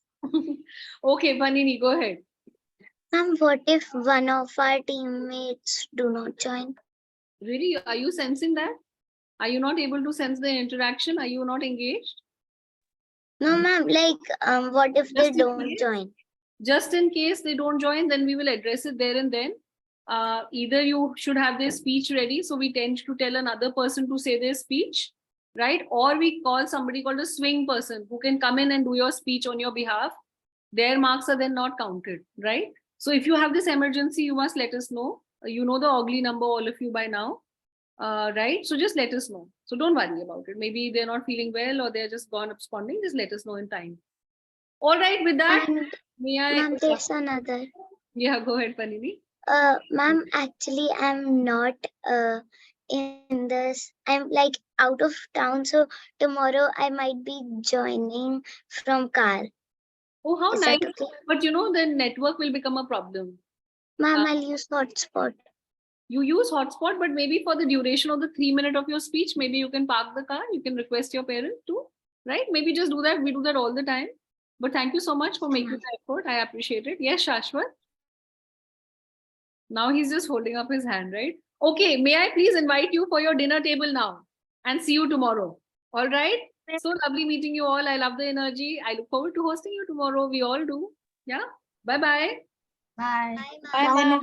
Okay, Panini, go ahead. Ma'am, what if one of our teammates do not join? Really? Are you sensing that? Are you not able to sense the interaction? Are you not engaged? No, ma'am, like, what if they Just in don't case? join? Just in case they don't join, then we will address it there and then. Either you should have their speech ready, so we tend to tell another person to say their speech, right? Or we call somebody called a swing person who can come in and do your speech on your behalf. Their marks are then not counted, right? So if you have this emergency, you must let us know. You know the ugly number, all of you by now, right? So just let us know. So don't worry about it. Maybe they're not feeling well or they're just gone absconding. Just let us know in time. All right, with that, And may I? ma'am, there's another. Yeah, go ahead, Panini. Ma'am, actually, I'm not in this. I'm like out of town, so tomorrow I might be joining from car. Oh, how Is nice. that okay? But you know, the network will become a problem. Ma'am, I'll use hotspot. You use hotspot, but maybe for the duration of the 3 minutes of your speech, maybe you can park the car. You can request your parent to, right? Maybe just do that. We do that all the time. But thank you so much for making the effort. I appreciate it. Yes, Shashwat. Now he's just holding up his hand, right? Okay, may I please invite you for your dinner table now and see you tomorrow. All right? So lovely meeting you all. I love the energy. I look forward to hosting you tomorrow. We all do. Yeah. Bye-bye. Bye. Bye, ma'am.